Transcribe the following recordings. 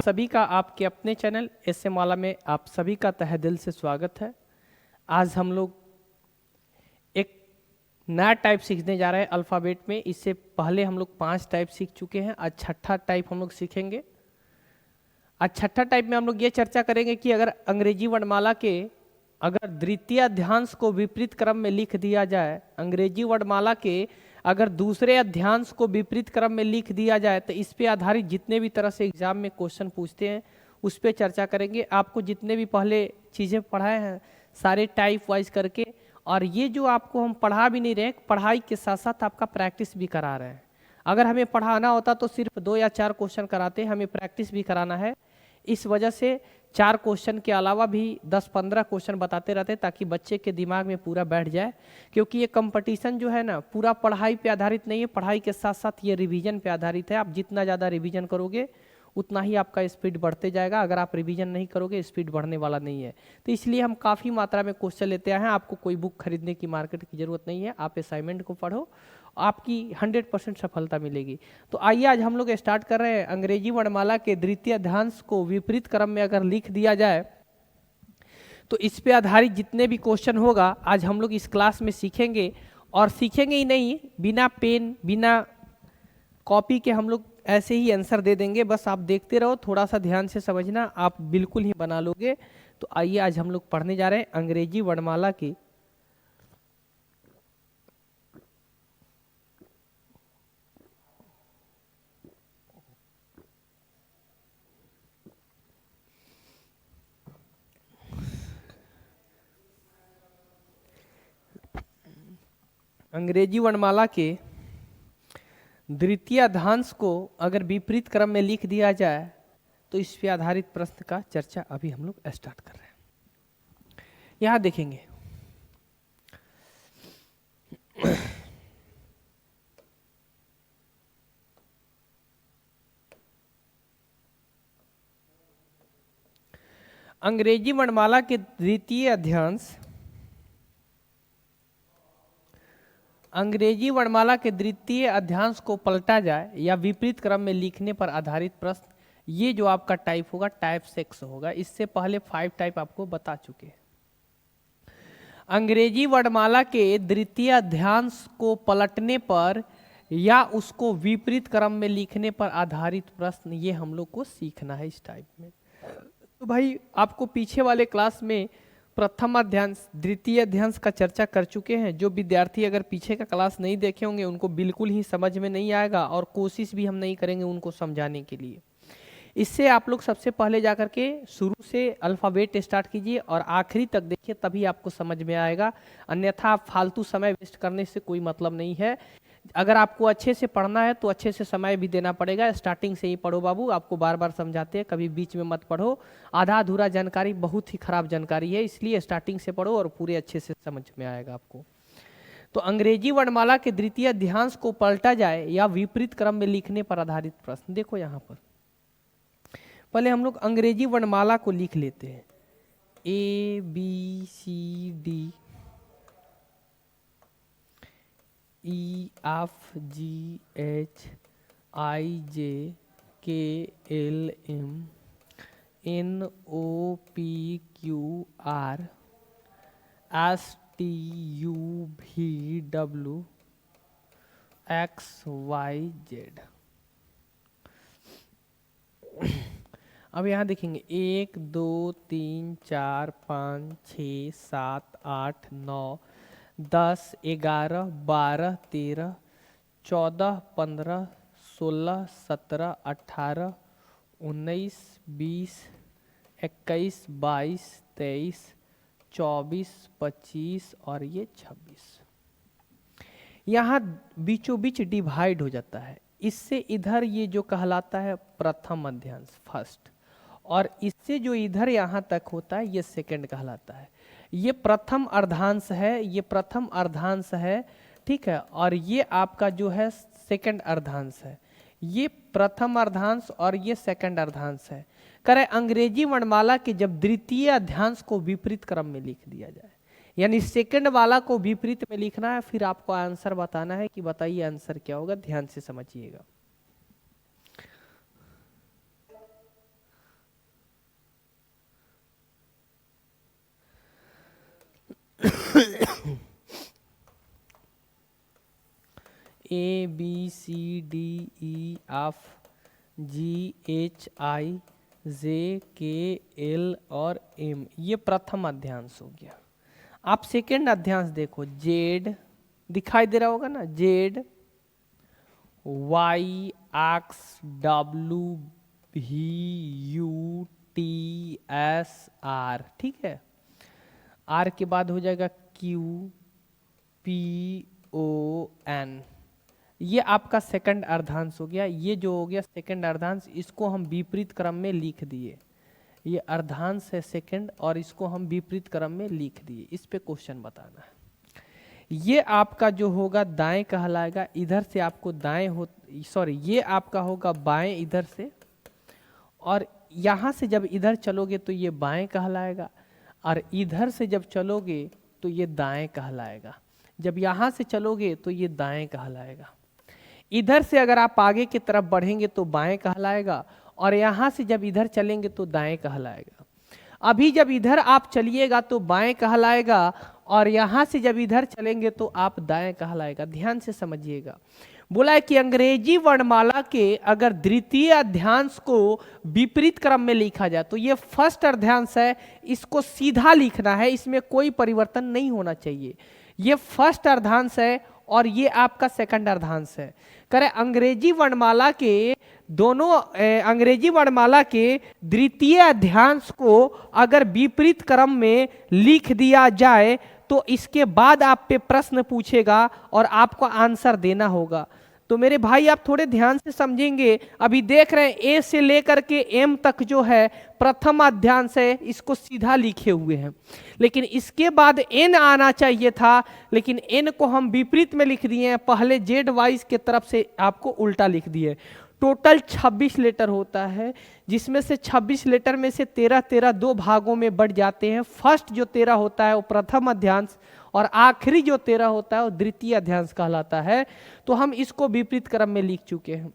सभी का आपके अपने चैनल एसएम वाला में आप सभी का तहे दिल से स्वागत है। आज हम लोग एक नया टाइप सीखने जा रहे हैं अल्फ़ाबेट में। इससे पहले हम लोग 5 टाइप सीख चुके हैं, आज छठा टाइप हम लोग सीखेंगे। आज छठा टाइप में हम लोग ये चर्चा करेंगे कि अगर अंग्रेजी वर्णमाला के अगर द्वितीय अध्यांश को विपरीत क्रम में लिख दिया जाए, अंग्रेजी वर्णमाला के अगर दूसरे अध्यांश को विपरीत क्रम में लिख दिया जाए तो इस पे आधारित जितने भी तरह से एग्जाम में क्वेश्चन पूछते हैं उस पे चर्चा करेंगे। आपको जितने भी पहले चीज़ें पढ़ाए हैं सारे टाइप वाइज करके, और ये जो आपको हम पढ़ा भी नहीं रहे, पढ़ाई के साथ साथ आपका प्रैक्टिस भी करा रहे हैं। अगर हमें पढ़ाना होता तो सिर्फ 2 या 4 क्वेश्चन कराते, हमें प्रैक्टिस भी कराना है। इस वजह से 4 क्वेश्चन के अलावा भी 10-15 क्वेश्चन बताते रहते ताकि बच्चे के दिमाग में पूरा बैठ जाए। क्योंकि ये कंपटीशन जो है ना पूरा पढ़ाई पे आधारित नहीं है, पढ़ाई के साथ साथ ये रिवीजन पे आधारित है। आप जितना ज़्यादा रिवीजन करोगे उतना ही आपका स्पीड बढ़ते जाएगा। अगर आप रिवीजन नहीं करोगे स्पीड बढ़ने वाला नहीं है। तो इसलिए हम काफ़ी मात्रा में क्वेश्चन लेते हैं। आपको कोई बुक खरीदने की मार्केट की ज़रूरत नहीं है, आप असाइनमेंट को पढ़ो, आपकी 100% सफलता मिलेगी। तो आइए आज हम लोग स्टार्ट कर रहे हैं। अंग्रेजी वर्णमाला के द्वितीय अध्यांश को विपरीत क्रम में अगर लिख दिया जाए तो इस पे आधारित जितने भी क्वेश्चन होगा आज हम लोग इस क्लास में सीखेंगे। और सीखेंगे ही नहीं, बिना पेन बिना कॉपी के हम लोग ऐसे ही आंसर दे देंगे। बस आप देखते रहो, थोड़ा सा ध्यान से समझना, आप बिल्कुल ही बना लोगे। तो आइए आज हम लोग पढ़ने जा रहे हैं अंग्रेजी वर्णमाला की अंग्रेजी वर्णमाला के द्वितीय अध्यांश को अगर विपरीत क्रम में लिख दिया जाए तो इस पे आधारित प्रश्न का चर्चा अभी हम लोग स्टार्ट कर रहे हैं। यहां देखेंगे अंग्रेजी वर्णमाला के द्वितीय अध्यांश, अंग्रेजी वर्णमाला के द्वितीय अध्यांश को पलटा जाए या विपरीत क्रम में लिखने पर आधारित प्रश्न, ये जो आपका टाइप होगा टाइप 6 होगा। इससे पहले 5 टाइप आपको बता चुके हैं। अंग्रेजी वर्णमाला के द्वितीय अध्यांश को पलटने पर या उसको विपरीत क्रम में लिखने पर आधारित प्रश्न, ये हम लोग को सीखना है इस टाइप में। तो भाई आपको पीछे वाले क्लास में प्रथम अध्यांश द्वितीय अध्यांश का चर्चा कर चुके हैं। जो विद्यार्थी अगर पीछे का क्लास नहीं देखे होंगे उनको बिल्कुल ही समझ में नहीं आएगा और कोशिश भी हम नहीं करेंगे उनको समझाने के लिए। इससे आप लोग सबसे पहले जाकर के शुरू से अल्फ़ाबेट स्टार्ट कीजिए और आखिरी तक देखिए, तभी आपको समझ में आएगा। अन्यथा फालतू समय वेस्ट करने से कोई मतलब नहीं है। अगर आपको अच्छे से पढ़ना है तो अच्छे से समय भी देना पड़ेगा। स्टार्टिंग से ही पढ़ो बाबू, आपको बार बार समझाते हैं, कभी बीच में मत पढ़ो। आधा अधूरा जानकारी बहुत ही खराब जानकारी है, इसलिए स्टार्टिंग से पढ़ो और पूरे अच्छे से समझ में आएगा आपको। तो अंग्रेजी वर्णमाला के द्वितीय अध्यांश को पलटा जाए या विपरीत क्रम में लिखने पर आधारित प्रश्न। देखो यहाँ पर पहले हम लोग अंग्रेजी वर्णमाला को लिख लेते हैं। ABCD EFGHIJKLM NOPQR STUVW XYZ। अब यहाँ देखेंगे 1 2 3 4 5 6 7 8 9 10 11 12 13 14 15 16 17 18 19 20 21 22 23 24 25 और ये 26। यहाँ बीचों बीच डिवाइड हो जाता है। इससे इधर ये जो कहलाता है प्रथम अध्यांश फर्स्ट, और इससे जो इधर यहाँ तक होता है ये सेकंड कहलाता है। ये प्रथम अर्धांश है, ये प्रथम अर्धांश है, ठीक है। और ये आपका जो है सेकंड अर्धांश है। ये प्रथम अर्धांश और ये सेकंड अर्धांश है। करें अंग्रेजी वर्णमाला के जब द्वितीय अध्यांश को विपरीत क्रम में लिख दिया जाए, यानी सेकंड वाला को विपरीत में लिखना है, फिर आपको आंसर बताना है कि बताइए आंसर क्या होगा। ध्यान से समझिएगा। A B C D E F G H I J K L और M, ये प्रथम अध्यांश हो गया। आप सेकेंड अध्यांश देखो, जेड दिखाई दे रहा होगा ना, Z Y X W V U T S R, ठीक है। आर के बाद हो जाएगा क्यू पी ओ एन, ये आपका सेकंड अर्धांश हो गया। ये जो हो गया सेकंड अर्धांश, इसको हम विपरीत क्रम में लिख दिए। ये अर्धांश है सेकंड और इसको हम विपरीत क्रम में लिख दिए। इस पे क्वेश्चन बताना है। ये आपका जो होगा दाएं कहलाएगा, इधर से आपको दाएं हो, सॉरी ये आपका होगा बाएं इधर से, और यहाँ से जब इधर चलोगे तो ये बाएं कहलाएगा, और इधर से जब चलोगे तो ये दाएं कहलाएगा। जब यहाँ से चलोगे तो ये दाएं कहलाएगा। इधर से अगर आप आगे की तरफ बढ़ेंगे तो बाएं कहलाएगा, और यहाँ से जब इधर चलेंगे तो दाएं कहलाएगा। अभी जब इधर आप चलिएगा तो बाएं कहलाएगा, और यहाँ से जब इधर चलेंगे तो आप दाएं कहलाएगा। ध्यान से समझिएगा। बोला है कि अंग्रेजी वर्णमाला के अगर द्वितीय अध्यांश को विपरीत क्रम में लिखा जाए तो ये फर्स्ट अर्धांश है, इसको सीधा लिखना है, इसमें कोई परिवर्तन नहीं होना चाहिए। ये फर्स्ट अर्धांश है और ये आपका सेकंड अर्धांश है। करें अंग्रेजी वर्णमाला के दोनों अंग्रेजी वर्णमाला के द्वितीय अध्यांश को अगर विपरीत क्रम में लिख दिया जाए तो इसके बाद आप पे प्रश्न पूछेगा और आपको आंसर देना होगा। तो मेरे भाई आप थोड़े ध्यान से समझेंगे। अभी देख रहे हैं ए से लेकर के एम तक जो है प्रथम अध्यांश है, इसको सीधा लिखे हुए हैं, लेकिन इसके बाद एन आना चाहिए था, लेकिन एन को हम विपरीत में लिख दिए हैं। पहले जेड वाइज के तरफ से आपको उल्टा लिख दिए। टोटल 26 लेटर होता है, जिसमें से 26 लेटर में से 13 दो भागों में बढ़ जाते हैं। फर्स्ट जो 13 होता है वो प्रथम अध्यांश, और आखिरी जो 13 होता है वो द्वितीय अध्यांश कहलाता है। तो हम इसको विपरीत क्रम में लिख चुके हैं।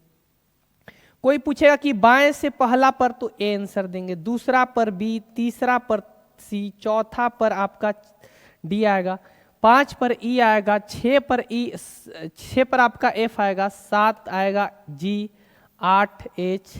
कोई पूछेगा कि बाएं से पहला पर, तो ए आंसर देंगे, दूसरा पर बी, तीसरा पर सी, चौथा पर आपका डी आएगा, 5 पर ई आएगा, 6 पर आपका एफ आएगा, 7 आएगा जी, 8 एच,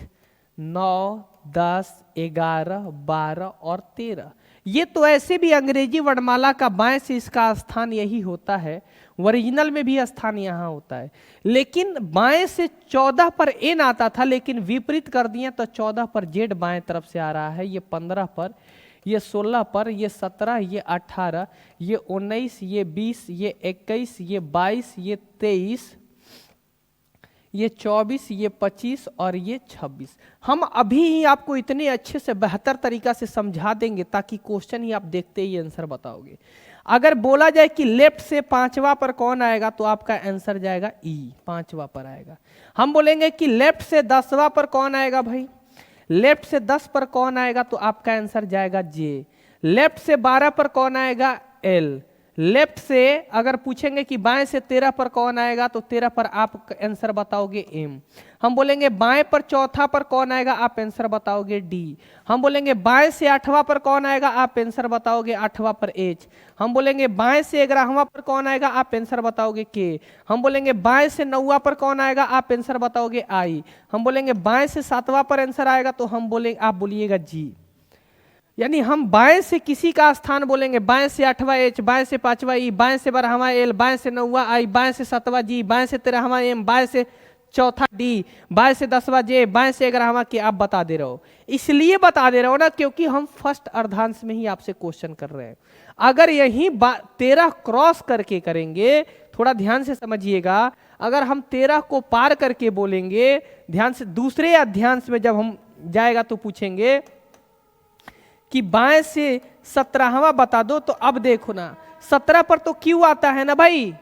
9 10 11 12 और 13। ये तो ऐसे भी अंग्रेजी वर्णमाला का बाएं से इसका स्थान यही होता है, ओरिजिनल में भी स्थान यहाँ होता है, लेकिन बाएं से 14 पर एन आता था, लेकिन विपरीत कर दिए तो 14 पर जेड बाएं तरफ से आ रहा है, ये 15 पर, ये 16 पर, ये 17, ये 18, ये 19, ये 20, ये 21, ये 22, ये 23, ये 24, ये 25 और ये 26। हम अभी ही आपको इतने अच्छे से बेहतर तरीका से समझा देंगे ताकि क्वेश्चन ही आप देखते ही आंसर बताओगे। अगर बोला जाए कि लेफ्ट से 5वां पर कौन आएगा तो आपका आंसर जाएगा ई, 5वां पर आएगा। हम बोलेंगे कि लेफ्ट से 10वां पर कौन आएगा भाई, लेफ्ट से 10 पर कौन आएगा तो आपका आंसर जाएगा जे। लेफ्ट से 12 पर कौन आएगा एल। लेफ्ट से अगर पूछेंगे कि बाएं से 13 पर कौन आएगा तो 13 पर आप आंसर बताओगे एम। हम बोलेंगे बाएं पर चौथा पर कौन आएगा, आप आंसर बताओगे डी। हम बोलेंगे बाएं से 8वां पर कौन आएगा, आप आंसर बताओगे 8वां पर एच। हम बोलेंगे बाएं से 11वां पर कौन आएगा, आप आंसर बताओगे के। हम बोलेंगे बाएं से 9वां पर कौन आएगा, आप आंसर बताओगे आई। हम बोलेंगे बाएं से 7वां पर आंसर आएगा तो हम बोलेंगे, आप बोलिएगा जी। यानी हम बाएं से किसी का स्थान बोलेंगे, बाएं से 8वां एच, बाएं से 5वां ई, बाएं से 12वां एल, बाएं से 9वां आई, बाएं से 7वां जी, बाएं से 13वां एम, बाएं से चौथा डी, बाएं से 10वां जे, बाएं से 11वां के आप बता दे रहे हो। इसलिए बता दे रहे हो ना क्योंकि हम फर्स्ट अर्धांश में ही आपसे क्वेश्चन कर रहे हैं। अगर यही 13 क्रॉस करके करेंगे, थोड़ा ध्यान से समझिएगा, अगर हम 13 को पार करके बोलेंगे, ध्यान से दूसरे अध्यांश में जब हम जाएगा तो पूछेंगे कि बाएं से 17वां बता दो, तो अब देखो ना 17 पर तो क्यों आता है ना भाई,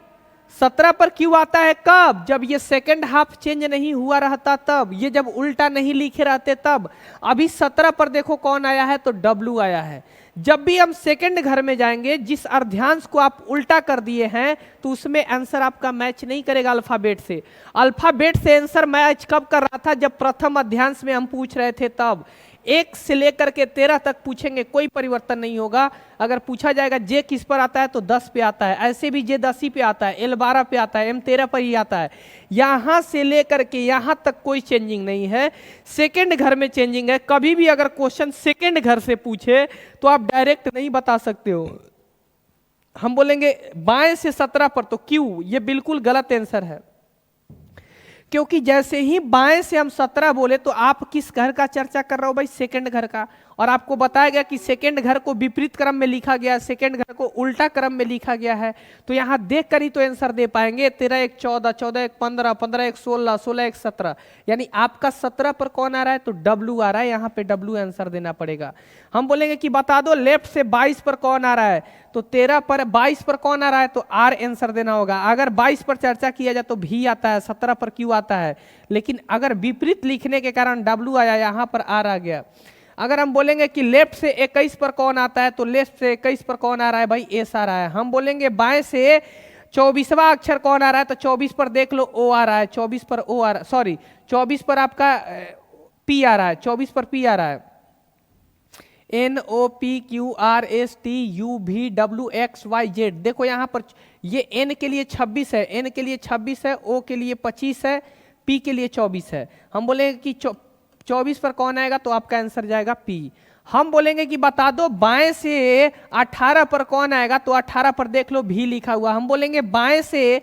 17 पर क्यों आता है, कब, जब ये सेकंड हाफ चेंज नहीं हुआ रहता तब, ये जब उल्टा नहीं लिखे रहते तब। अभी 17 पर देखो कौन आया है, तो डब्लू आया है। जब भी हम सेकंड घर में जाएंगे, जिस अर्धांश को आप उल्टा कर दिए हैं तो उसमें आंसर आपका मैच नहीं करेगा अल्फाबेट से। अल्फाबेट से आंसर मैच कब कर रहा था, जब प्रथम अध्यांश में हम पूछ रहे थे तब। 1 से लेकर के 13 तक पूछेंगे कोई परिवर्तन नहीं होगा। अगर पूछा जाएगा जे किस पर आता है तो 10 पे आता है, ऐसे भी जे 10 ही पे आता है, L 12 पे आता है, M 13 पर ही आता है। यहां से लेकर के यहां तक कोई चेंजिंग नहीं है, सेकंड घर में चेंजिंग है। कभी भी अगर क्वेश्चन सेकंड घर से पूछे तो आप डायरेक्ट नहीं बता सकते हो। हम बोलेंगे बाएं से 17 पर, तो क्यों? ये बिल्कुल गलत आंसर है, क्योंकि जैसे ही बाएं से हम 17 बोले तो आप किस घर का चर्चा कर रहे हो भाई? सेकंड घर का। और आपको बताया गया कि सेकंड घर को विपरीत क्रम में लिखा गया, सेकंड घर को उल्टा क्रम में लिखा गया है। तो यहां देख कर ही तो आंसर दे पाएंगे। 13 1 14, 14 1 15, 15 1 16, 16 1 17, यानी आपका 17 पर कौन आ रहा है? तो W आ रहा है। यहाँ पे W आंसर देना पड़ेगा। हम बोलेंगे कि बता दो लेफ्ट से 22 पर कौन आ रहा है? तो 13 पर 22 पर कौन आ रहा है? तो R आंसर देना होगा। अगर 22 पर चर्चा किया जाए तो V आता है, 17 पर Q आता है। लेकिन अगर विपरीत लिखने के कारण W आया, यहां पर R आ गया। अगर हम बोलेंगे कि लेफ्ट से 21 पर कौन आता है, तो लेफ्ट से 21 पर कौन आ रहा है भाई? S आ रहा है। हम बोलेंगे बाएं से 24वां अक्षर कौन आ रहा है, तो 24 पर देख लो O आ रहा है, 24 पर O आ रहा है, सॉरी 24 पर आपका P आ रहा है, 24 पर P आ रहा है। NOPQRSTUVWXYZ। देखो यहां पर ये N के लिए 26 है, N के लिए 26 है, O के लिए 25 है, P के लिए 24 है। हम बोलेंगे कि 24 पर कौन आएगा, तो आपका आंसर जाएगा P। हम बोलेंगे कि बता दो बाएं से 18 पर कौन आएगा, तो 18 पर देख लो V लिखा हुआ। हम बोलेंगे बाएं से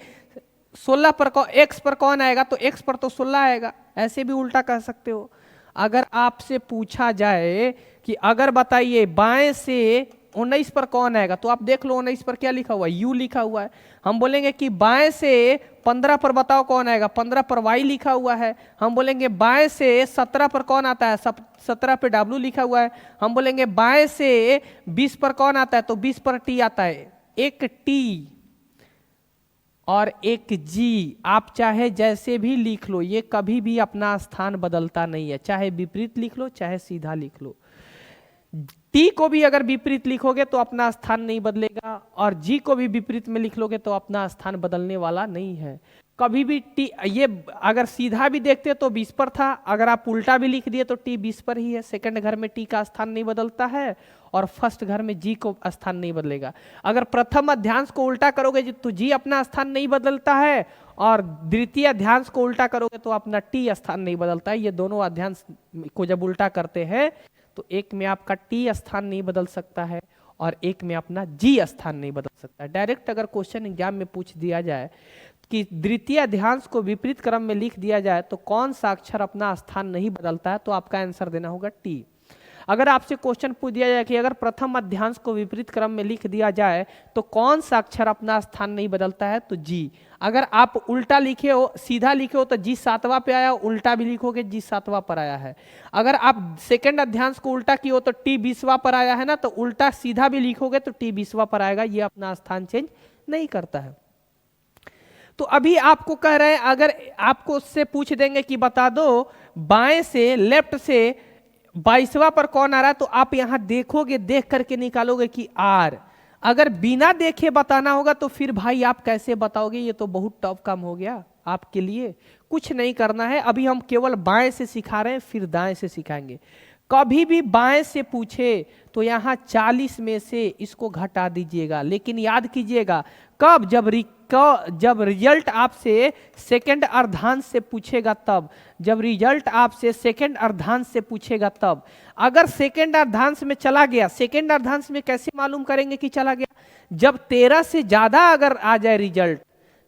16 पर X पर कौन आएगा, तो X पर तो 16 आएगा। ऐसे भी उल्टा कह सकते हो। अगर आपसे पूछा जाए कि अगर बताइए बाएं से 19 पर कौन आएगा, तो आप देख लो 19 पर क्या लिखा हुआ है? U लिखा हुआ है। हम बोलेंगे कि बाएं से 15 पर बताओ कौन आएगा, 15 पर Y लिखा हुआ है। हम बोलेंगे बाएं से 17 पर कौन आता है, 17 पे W लिखा हुआ है। हम बोलेंगे बाएं से 20 पर कौन आता है, तो 20 पर T आता है। एक T और एक G, आप चाहे जैसे भी लिख लो, ये कभी भी अपना स्थान बदलता नहीं है। चाहे विपरीत लिख लो, चाहे सीधा लिख लो। T को भी अगर विपरीत लिखोगे तो अपना स्थान नहीं बदलेगा, और G को भी विपरीत में लिख लोगे तो अपना स्थान बदलने वाला नहीं है कभी भी। T ये अगर सीधा भी देखते तो 20 पर था, अगर आप उल्टा भी लिख दिए तो T 20 पर ही है। सेकंड घर में T का स्थान नहीं बदलता है, और फर्स्ट घर में G को स्थान नहीं बदलेगा। अगर प्रथम अध्यांश को उल्टा करोगे तो G अपना स्थान नहीं बदलता है, और द्वितीय अध्यांश को उल्टा करोगे तो अपना T स्थान नहीं बदलता है। ये दोनों अध्यांश को जब उल्टा करते हैं तो एक में आपका T स्थान नहीं बदल सकता है, और एक में अपना G स्थान नहीं बदल सकता है। डायरेक्ट अगर क्वेश्चन एग्जाम में पूछ दिया जाए कि द्वितीय अध्यांश को विपरीत क्रम में लिख दिया जाए तो कौन सा अक्षर अपना स्थान नहीं बदलता है, तो आपका आंसर देना होगा T। अगर आपसे क्वेश्चन पूछ दिया जाए कि अगर प्रथम अध्यांश को विपरीत क्रम में लिख दिया जाए तो कौन सा अक्षर अपना स्थान नहीं बदलता है, तो G। अगर आप उल्टा लिखे हो, सीधा लिखे हो तो G 7वां पे आया, उल्टा भी लिखोगे G 7वां पर आया है। अगर आप सेकंड अध्यांश को उल्टा किए हो तो T 20वां पर आया है ना, तो उल्टा सीधा भी लिखोगे तो T 20वां पर आएगा। ये अपना स्थान चेंज नहीं करता है। तो अभी आपको कह रहे हैं, अगर आपको उससे पूछ देंगे कि बता दो बाएं से लेफ्ट से 22वां पर कौन आ रहा है, तो आप यहां देखोगे, देख करके निकालोगे कि R। अगर बिना देखे बताना होगा तो फिर भाई आप कैसे बताओगे? ये तो बहुत टफ काम हो गया आपके लिए। कुछ नहीं करना है, अभी हम केवल बाएं से सिखा रहे हैं, फिर दाएं से सिखाएंगे। कभी भी बाएं से पूछे तो यहां 40 में से इसको घटा दीजिएगा, लेकिन याद कीजिएगा कब? जब रिजल्ट आपसे सेकंड अर्धांश से पूछेगा तब। जब रिजल्ट आपसे सेकंड अर्धांश से पूछेगा तब। अगर सेकंड अर्धांश में चला गया, सेकंड अर्धांश में कैसे मालूम करेंगे कि चला गया? जब 13 से ज्यादा अगर आ जाए रिजल्ट,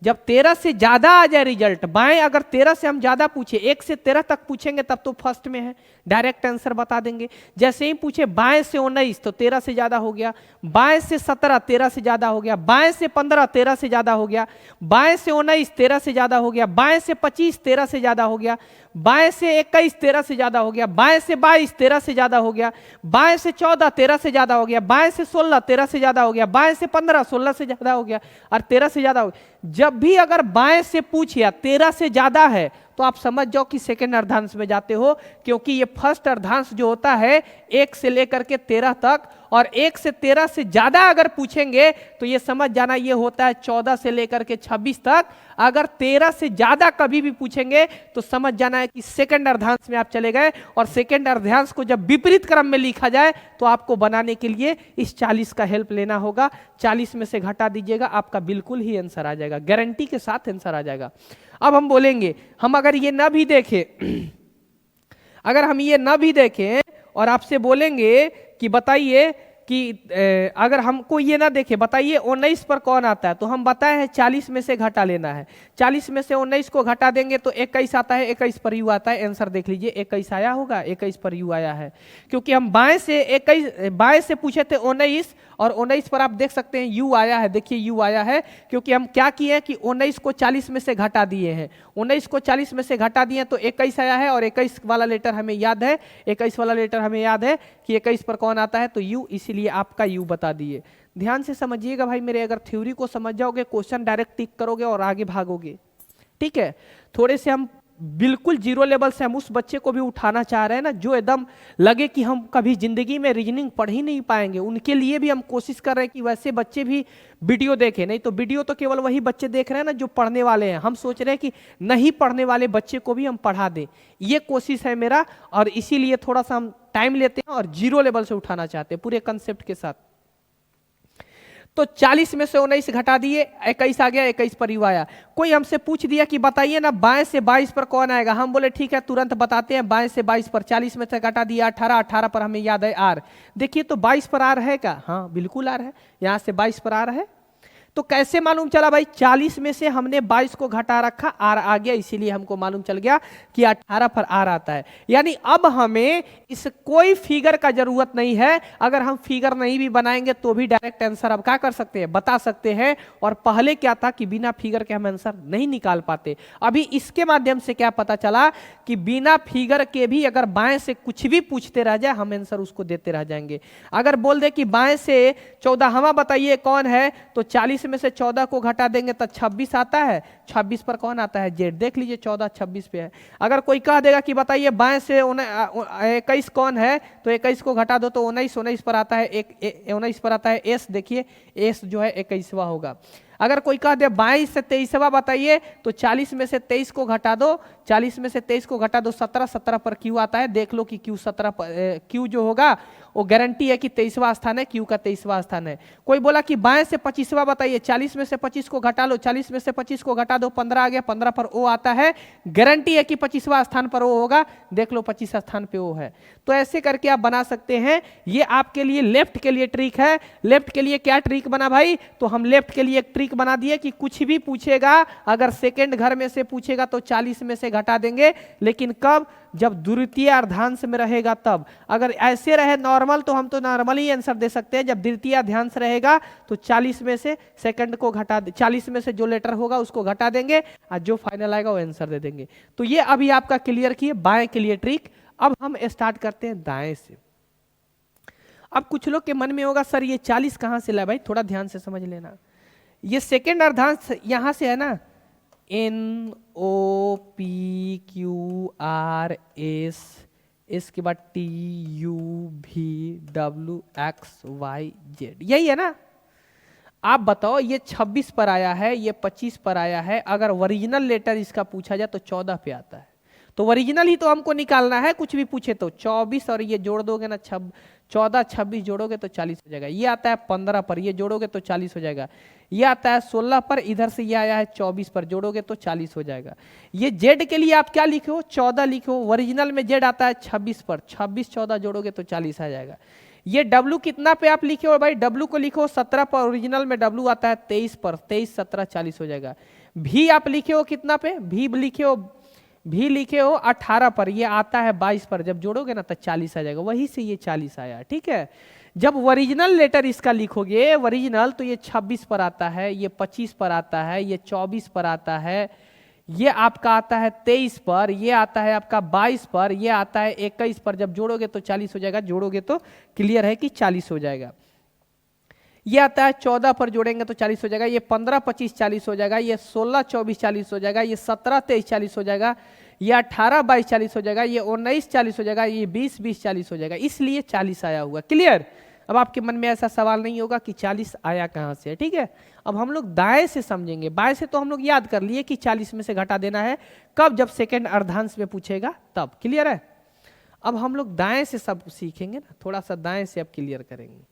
जब 13 से ज्यादा आ जाए रिजल्ट, बाएं अगर 13 से हम ज्यादा पूछे, 1 से 13 तक पूछेंगे तब तो फर्स्ट में है, डायरेक्ट आंसर बता देंगे। जैसे ही पूछे बाएं से 19 तो 13 से ज्यादा हो गया, बाएं से 17 13 से ज्यादा हो गया, बाएं से 15 13 से ज्यादा हो गया, बाएं से 19 13 से ज्यादा हो गया, बाएं से 25 13 से ज्यादा हो गया, बाएं से 21 13 से ज्यादा हो गया, बाएं से 22 13 से ज्यादा हो गया, बाएं से 14 13 से ज्यादा हो गया, बाएं से 16 13 से ज्यादा हो गया, बाएं से 15 16 से ज्यादा हो गया, और 13 से ज्यादा हो गया। जब भी अगर बाएं से पूछिए 13 से ज्यादा है तो आप समझ जाओ कि सेकंड अर्धांश में जाते हो, क्योंकि ये फर्स्ट अर्धांश जो होता है 1 से लेकर के 13 तक, और 1 से 13 से ज्यादा अगर पूछेंगे तो ये समझ जाना ये होता है 14 से लेकर के 26 तक। अगर 13 से ज्यादा कभी भी पूछेंगे तो समझ जाना है कि सेकंड अर्धांश में आप चले गए। और सेकंड अर्धांश को जब विपरीत क्रम में लिखा जाए तो आपको बनाने के लिए इस 40 का हेल्प लेना होगा। 40 में से घटा दीजिएगा, आपका बिल्कुल ही आंसर आ जाएगा, गारंटी के साथ आंसर आ जाएगा। अब हम बोलेंगे, हम अगर ये ना भी देखें अगर हम ये ना भी देखें और आपसे बोलेंगे कि बताइए कि अगर हमको ये ना देखे, बताइए 19 पर कौन आता है, तो हम बताए हैं 40 में से घटा लेना है। 40 में से 19 को घटा देंगे तो 21 आता है, 21 पर यू आता है। आंसर देख लीजिए, 21 आया होगा, 21 पर यू आया है, क्योंकि हम बाएं से पूछे थे 19 और 19 पर आप देख सकते हैं यू आया है। देखिए यू आया है क्योंकि हम क्या किए कि 19 को 40 में से घटा दिए हैं। 19 को 40 में से घटा दिए तो 21 आया है, और 21 वाला लेटर हमें याद है, 21 वाला लेटर हमें याद है कि 21 पर कौन आता है, तो यू, इसीलिए आपका यू बता दिए। ध्यान से समझिएगा भाई मेरे, अगर थ्योरी को समझ जाओगे क्वेश्चन डायरेक्ट टिक करोगे और आगे भागोगे। ठीक है, थोड़े से हम बिल्कुल जीरो लेवल से हम उस बच्चे को भी उठाना चाह रहे हैं ना जो एकदम लगे कि हम कभी जिंदगी में रीजनिंग पढ़ ही नहीं पाएंगे, उनके लिए भी हम कोशिश कर रहे हैं कि वैसे बच्चे भी वीडियो देखें। नहीं तो वीडियो तो केवल वही बच्चे देख रहे हैं ना जो पढ़ने वाले हैं, हम सोच रहे हैं कि नहीं पढ़ने वाले बच्चे को भी हम पढ़ा दें, ये कोशिश है मेरा। और इसीलिए थोड़ा सा हम टाइम लेते हैं और जीरो लेवल से उठाना चाहते हैं पूरे कंसेप्ट के साथ। तो 40 में से 19 घटा दिए, 21 आ गया, 21 पर यू आया। कोई हमसे पूछ दिया कि बताइए ना बाएं से 22 पर कौन आएगा, हम बोले ठीक है तुरंत बताते हैं। बाएं से 22 पर 40 में से घटा दिया 18, 18 पर हमें याद है आर। देखिए तो 22 पर आर है क्या, हाँ बिल्कुल आर है, यहां से 22 पर आर है। तो कैसे मालूम चला भाई, 40 में से हमने 22 को घटा रखा, आर आ गया, इसीलिए हमको मालूम चल गया कि 18 पर आर आता है। यानी अब हमें इस कोई फिगर का जरूरत नहीं है, अगर हम फिगर नहीं भी बनाएंगे तो भी डायरेक्ट आंसर अब क्या कर सकते हैं, बता सकते हैं। और पहले क्या था कि बिना फिगर के हम आंसर नहीं निकाल पाते, अभी इसके माध्यम से क्या पता चला कि बिना फिगर के भी अगर बाएं से कुछ भी पूछते रह जाए हम आंसर उसको देते रह जाएंगे। अगर बोल दे कि बाएं से 14 बताइए कौन है, तो 40 में से 14 को घटा देंगे तो 26 आता है, 26 पर कौन आता है, जेड। देख लीजिए 14 26 पे है। अगर कोई कह देगा कि बताइए बाएं से 21 कौन है, तो 21 को घटा दो तो 19 पर आता है, 19 पर आता है एस। देखिए एस जो है 21वां होगा। अगर कोई कह दे 22 से 23वां बताइए, तो 40 में से 23 को घटा दो, 40 में से 23 को घटा दो 17, 17 पर क्यू आता है। देख लो कि क्यू 17 क्यू जो होगा वो गारंटी है कि 23वां स्थान है, क्यू का 23वां स्थान है। कोई बोला कि बाएं से 25वां बताइए, 40 में से 25 को घटा लो, 40 में से 25 को घटा दो 15 आ गया, 15 पर ओ आता है, गारंटी है कि 25वां स्थान पर ओ होगा। देख लो 25 स्थान पे ओ है। तो ऐसे करके आप बना सकते हैं। ये आपके लिए लेफ्ट के लिए ट्रिक है। लेफ्ट के लिए क्या ट्रिक बना भाई, तो हम लेफ्ट के लिए एक ट्रिक बना दिए कि कुछ भी पूछेगा, अगर सेकंड घर में से पूछेगा तो 40 में से घटा देंगे, लेकिन कब, जब द्वितीय अर्धांश में रहेगा तब। अगर ऐसे रहे नॉर्मल तो हम तो नॉर्मल ही आंसर दे सकते हैं, जब द्वितीय अर्धांश रहेगा तो 40 में से सेकंड को घटा, 40 में से जो लेटर होगा उसको घटा देंगे और जो फाइनल आएगा वो आंसर दे देंगे। तो ये अभी आपका क्लियर किए बाएं के लिए ट्रिक। अब हम स्टार्ट करते हैं दाएं से। अब कुछ लोग के मन में होगा सर ये 40 कहां से लाए, भाई थोड़ा ध्यान से समझ लेना। ये सेकेंड अर्धांश यहां से है ना, NOPQRS, इसके बाद TUVWXYZ, यही है ना। आप बताओ ये 26 पर आया है, ये 25 पर आया है, अगर ओरिजिनल लेटर इसका पूछा जाए तो 14 पे आता है। तो ओरिजिनल ही तो हमको निकालना है, कुछ भी पूछे तो 24 और ये जोड़ दोगे ना 14 26 जोड़ोगे तो 40 हो जाएगा। ये आता है 15 पर, ये जोड़ोगे तो 40 हो जाएगा। ये आता है 16 पर, इधर से ये आया है 24 पर, जोड़ोगे तो 40 हो जाएगा। ये जेड के लिए आप क्या लिखे हो, 14 लिखे हो। ओरिजिनल में जेड आता है 26 पर, 26 14 जोड़ोगे तो 40 आ जाएगा। ये डब्लू कितना पे आप लिखे हो भाई, डब्लू को लिखो 17 पर, ओरिजिनल में डब्लू आता है 23 पर, 23 17 40 हो जाएगा। भी आप लिखे हो कितना पे, भी लिखे हो 18 पर, ये आता है 22 पर, जब जोड़ोगे ना तो 40 आ जाएगा। वही से ये 40 आया। ठीक है, जब ओरिजिनल लेटर इसका लिखोगे ओरिजिनल, तो ये 26 पर आता है, ये 25 पर आता है, ये 24 पर आता है, ये आपका आता है 23 पर, ये आता है आपका 22 पर, ये आता है 21 पर, जब जोड़ोगे तो 40 हो जाएगा। जोड़ोगे तो क्लियर है कि 40 हो जाएगा। ये आता है 14 पर, जोड़ेंगे तो 40 हो जाएगा। ये 15 25 40 हो जाएगा। ये 16 24 40 हो जाएगा। ये 17 23 40 हो जाएगा। ये 18 22 40 हो जाएगा। ये 19 40 हो जाएगा। ये 20 20 40 हो जाएगा। इसलिए 40 आया हुआ। क्लियर, अब आपके मन में ऐसा सवाल नहीं होगा कि 40 आया कहाँ से, ठीक है। अब हम लोग दाएं से समझेंगे, बाएं से तो हम लोग याद कर लिए कि 40 में से घटा देना है, कब, जब सेकंड अर्धांश में पूछेगा तब। क्लियर है। अब हम लोग दाएं से सब सीखेंगे ना, थोड़ा सा दाएं से अब क्लियर करेंगे।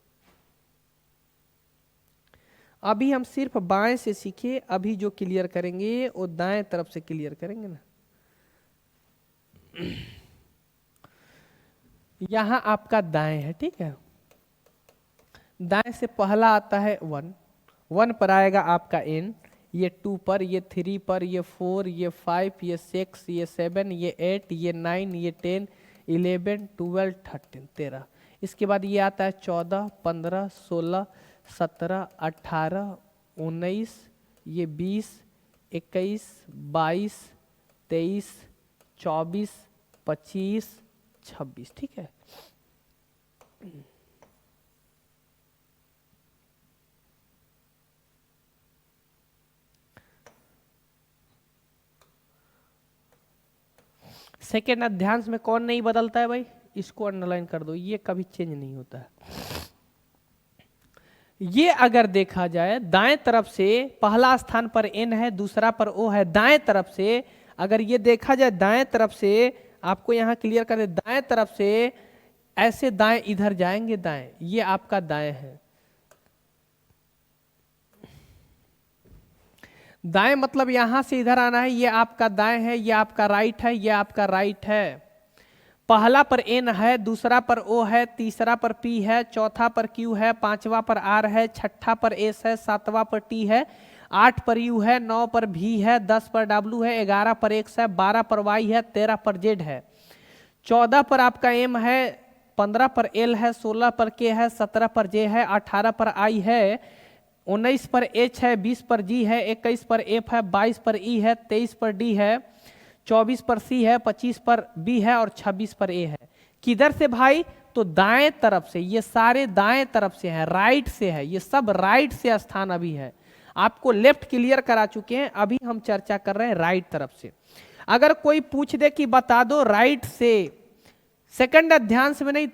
अभी हम सिर्फ बाएं से सीखे, अभी जो क्लियर करेंगे वो दाएं तरफ से क्लियर करेंगे ना। यहां आपका दाएं है, ठीक है। दाएं से पहला आता है 1, 1 पर आएगा आपका n, ये 2 पर, ये 3 पर, ये 4, ये 5, ये 6, ये 7, ये 8, ये 9, ये 10, 11, 12, 13, 13। इसके बाद ये आता है 14, 15, 16, 17, 18, 19, ये 20, 21, 22, 23, 24, 25, 26, ठीक है। सेकेंड अध्यांश में कौन नहीं बदलता है भाई, इसको अंडरलाइन कर दो, ये कभी चेंज नहीं होता है। ये अगर देखा जाए दाएं तरफ से पहला स्थान पर n है, दूसरा पर o है, दाएं तरफ से अगर ये देखा जाए दाएं तरफ से, आपको यहां क्लियर कर दे, दाएं तरफ से ऐसे दाएं इधर जाएंगे, दाएं, ये आपका दाएं है। दाएं मतलब यहां से इधर आना है, ये आपका दाएं है, ये आपका राइट है, ये आपका राइट है। पहला पर n है, दूसरा पर o है, तीसरा पर p है, चौथा पर q है, पांचवा पर r है, छठा पर s है, सातवां पर t है, 8 पर u है, 9 पर v है, 10 पर w है, 11 पर x है, 12 पर y है, 13 पर z है, 14 पर आपका m है, 15 पर l है, 16 पर k है, 17 पर j है, 18 पर i है, 19 पर h है, 20 पर g है, 21 पर f है, 22 पर e है, 23 पर d है, 24 पर c है, 25 पर b है और 26 पर a है। किधर से भाई, तो दाएं तरफ से, ये सारे दाएं तरफ से है, राइट से है, ये सब राइट से स्थान अभी है। आपको लेफ्ट क्लियर करा चुके हैं, अभी हम चर्चा कर रहे हैं राइट तरफ से। अगर कोई पूछ दे कि बता दो राइट से, सेकंड अध्यांश में नहीं,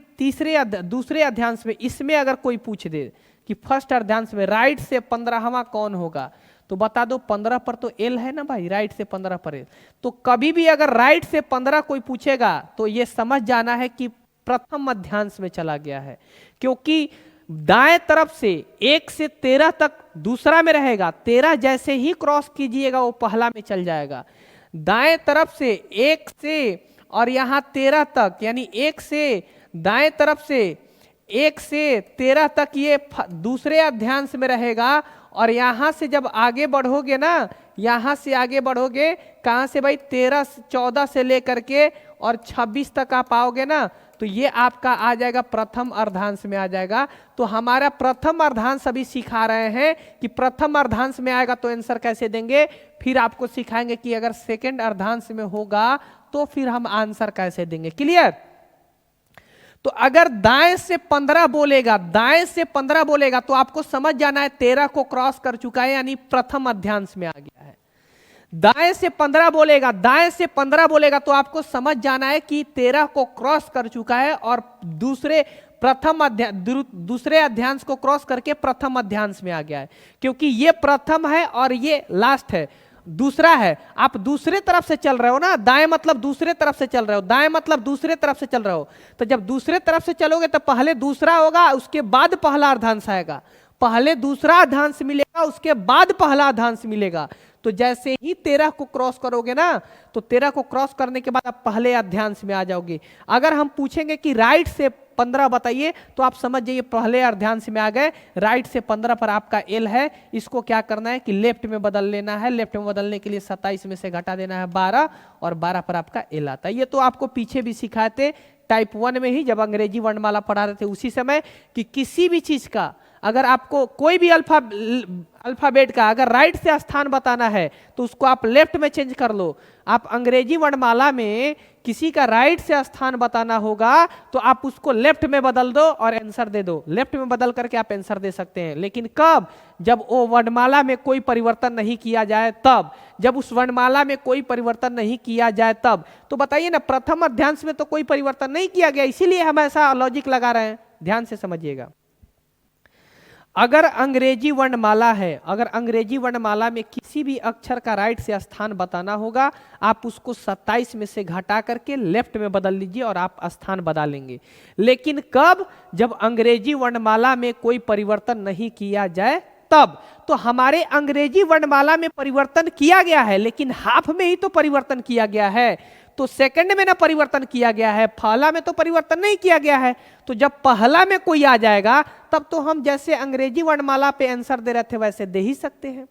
दूसरे अध्यांश में, इसमें अगर कोई पूछ दे कि फर्स्ट अध्यांश में राइट से 15वां कौन होगा, तो बता दो 15 पर तो एल है ना भाई, राइट से 15 पर एल। तो कभी भी अगर राइट से 15 कोई पूछेगा तो ये समझ जाना है कि प्रथम अध्यांश में चला गया है, क्योंकि दाएं तरफ से 1 से 13 तक दूसरा में रहेगा, 13 जैसे ही क्रॉस कीजिएगा वो पहला में चल जाएगा। दाएं तरफ से 1 से और यहां 13 तक, यानी 1 से दाएं तरफ से 1 से 13 तक ये दूसरे अध्यांश में रहेगा, और यहां से जब आगे बढ़ोगे ना, यहां से आगे बढ़ोगे कहां से भाई, 13 14 से लेकर के और 26 तक आप आओगे ना, तो ये आपका आ जाएगा प्रथम अर्धांश में आ जाएगा। तो हमारा प्रथम अर्धांश अभी सिखा रहे हैं कि प्रथम अर्धांश में आएगा तो आंसर कैसे देंगे, फिर आपको सिखाएंगे कि अगर सेकंड अर्धांश में होगा तो फिर हम आंसर कैसे देंगे। क्लियर। तो अगर दाएं से 15 बोलेगा, दाएं से 15 बोलेगा तो आपको समझ जाना है 13 को क्रॉस कर चुका है, यानी प्रथम अध्यांश में आ गया है। दाएं से 15 बोलेगा, दाएं से 15 बोलेगा तो आपको समझ जाना है कि 13 को क्रॉस कर चुका है और दूसरे अध्यांश को क्रॉस करके प्रथम अध्यांश में आ गया है, क्योंकि ये प्रथम है और ये लास्ट है, दूसरा है। आप दूसरे तरफ से चल रहे हो ना, दाएं मतलब दूसरे तरफ से चल रहे हो, दाएं मतलब दूसरे तरफ से चल रहे हो, तो जब दूसरे तरफ से चलोगे तो पहले दूसरा होगा, उसके बाद पहला अर्धांश आएगा, पहले दूसरा अर्धांश मिलेगा, उसके बाद पहला अर्धांश मिलेगा। तो जैसे ही 13 को क्रॉस करोगे ना, तो 13 को क्रॉस करने के बाद आप पहले अध्यांश में आ जाओगे। अगर हम पूछेंगे कि राइट से 15 बताइए, तो आप समझ जाइए पहले अर्धांश में आ गए। राइट से 15 पर आपका एल है, इसको क्या करना है कि लेफ्ट में बदल लेना है। लेफ्ट में बदलने के लिए 27 में से घटा देना है 12, और 12 पर आपका एल आता है। ये तो आपको पीछे भी सिखाए थे टाइप 1 में ही, जब अंग्रेजी वर्णमाला पढ़ा रहे थे उसी समय, कि किसी भी चीज का अगर आपको कोई भी अल्फाबेट का अगर राइट से स्थान बताना है तो उसको आप लेफ्ट में चेंज कर लो। आप अंग्रेजी वर्णमाला में किसी का राइट से स्थान बताना होगा तो आप उसको लेफ्ट में बदल दो और आंसर दे दो। लेफ्ट में बदल करके आप आंसर दे सकते हैं, लेकिन कब? जब वो वर्णमाला में कोई परिवर्तन नहीं किया जाए तब, जब उस वर्णमाला में कोई परिवर्तन नहीं किया जाए तब। तो बताइए ना, प्रथम अध्यांश में तो कोई परिवर्तन नहीं किया गया, इसीलिए हम ऐसा लॉजिक लगा रहे हैं। ध्यान से समझिएगा। अगर अंग्रेजी वर्णमाला है, अगर अंग्रेजी वर्णमाला में किसी भी अक्षर का राइट से स्थान बताना होगा, आप उसको 27 में से घटा करके लेफ्ट में बदल लीजिए और आप स्थान बदल लेंगे। लेकिन कब? जब अंग्रेजी वर्णमाला में कोई परिवर्तन नहीं किया जाए तब। तो हमारे अंग्रेजी वर्णमाला में परिवर्तन किया गया है, लेकिन हाफ में ही तो परिवर्तन किया गया है, तो सेकंड में ना परिवर्तन किया गया है, पहला में तो परिवर्तन नहीं किया गया है। तो जब पहला में कोई आ जाएगा तब तो हम जैसे अंग्रेजी वर्णमाला पे आंसर दे रहे थे वैसे दे ही सकते हैं।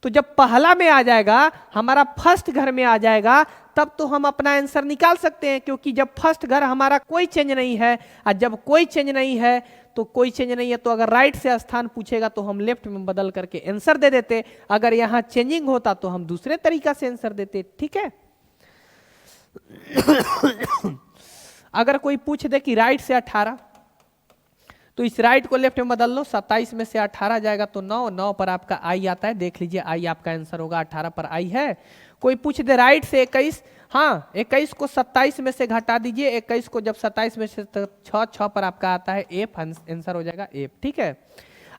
तो जब पहला में आ जाएगा, हमारा फर्स्ट घर में आ जाएगा, तब तो हम अपना आंसर निकाल सकते हैं, क्योंकि जब फर्स्ट घर हमारा कोई चेंज नहीं है, और जब कोई चेंज नहीं है तो कोई चेंज नहीं है, तो अगर राइट से स्थान पूछेगा तो हम लेफ्ट में बदल करके आंसर दे देते। अगर यहाँ चेंजिंग होता तो हम दूसरे तरीका से आंसर देते। ठीक है। अगर कोई पूछ दे कि राइट से 18, तो इस राइट को लेफ्ट में बदल लो, 27 में से 18 जाएगा तो 9, 9 पर आपका आई आता है, देख लीजिए आई आपका आंसर होगा, 18 पर आई है। कोई पूछ दे राइट से 21, हाँ 21 को 27 में से घटा दीजिए, 21 को जब 27 में से 6, 6 पर आपका आता है एफ, आंसर हो जाएगा एफ। ठीक है।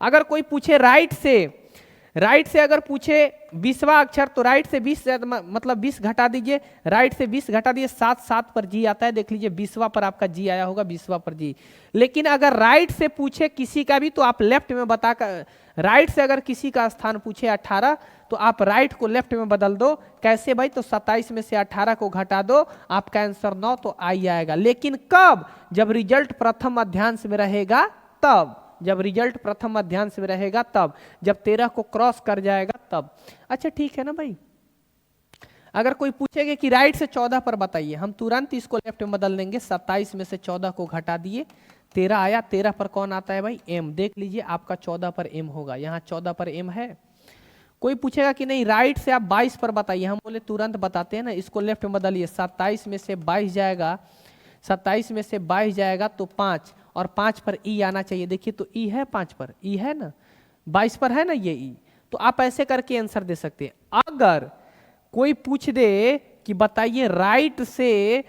अगर कोई पूछे राइट से अगर पूछे 20वां अक्षर, तो राइट से 20 मतलब 20 घटा दीजिए, राइट से 20 घटा दीजिए, 7, 7 पर जी आता है, देख लीजिए 20वां पर आपका जी आया होगा, 20वां पर जी। लेकिन अगर राइट से पूछे किसी का भी तो आप लेफ्ट में बताकर, राइट से अगर किसी का स्थान पूछे 18 तो आप राइट को लेफ्ट में बदल दो। कैसे भाई? तो 27 में से 18 को घटा दो, आपका आंसर 9, तो आई आएगा। लेकिन कब? जब रिजल्ट प्रथम मध्यांश में रहेगा तब, जब रिजल्ट प्रथम मध्यांश में रहेगा तब, जब 13 को क्रॉस कर जाएगा तब। अच्छा ठीक है ना भाई। अगर कोई पूछेगा कि राइट से 14 पर बताइए, हम तुरंत इसको लेफ्ट में बदल देंगे, 27 में से 14 को घटा दिए, 13 आया, 13 पर कौन आता है भाई? एम। देख लीजिए आपका 14 पर एम होगा, यहाँ 14 पर एम है। कोई पूछेगा कि नहीं राइट से आप 22 पर बताइए, हम बोले तुरंत बताते हैं ना, इसको लेफ्ट में बदलिए, 27 में से 22 जाएगा, 27 में से 22 जाएगा तो 5, और 5 पर ई आना चाहिए। देखिए तो ई है, 5 पर ई है ना, 22 पर है ना ये ई, तो आप ऐसे करके आंसर दे सकते हैं। अगर कोई पूछ दे कि बताइए राइट से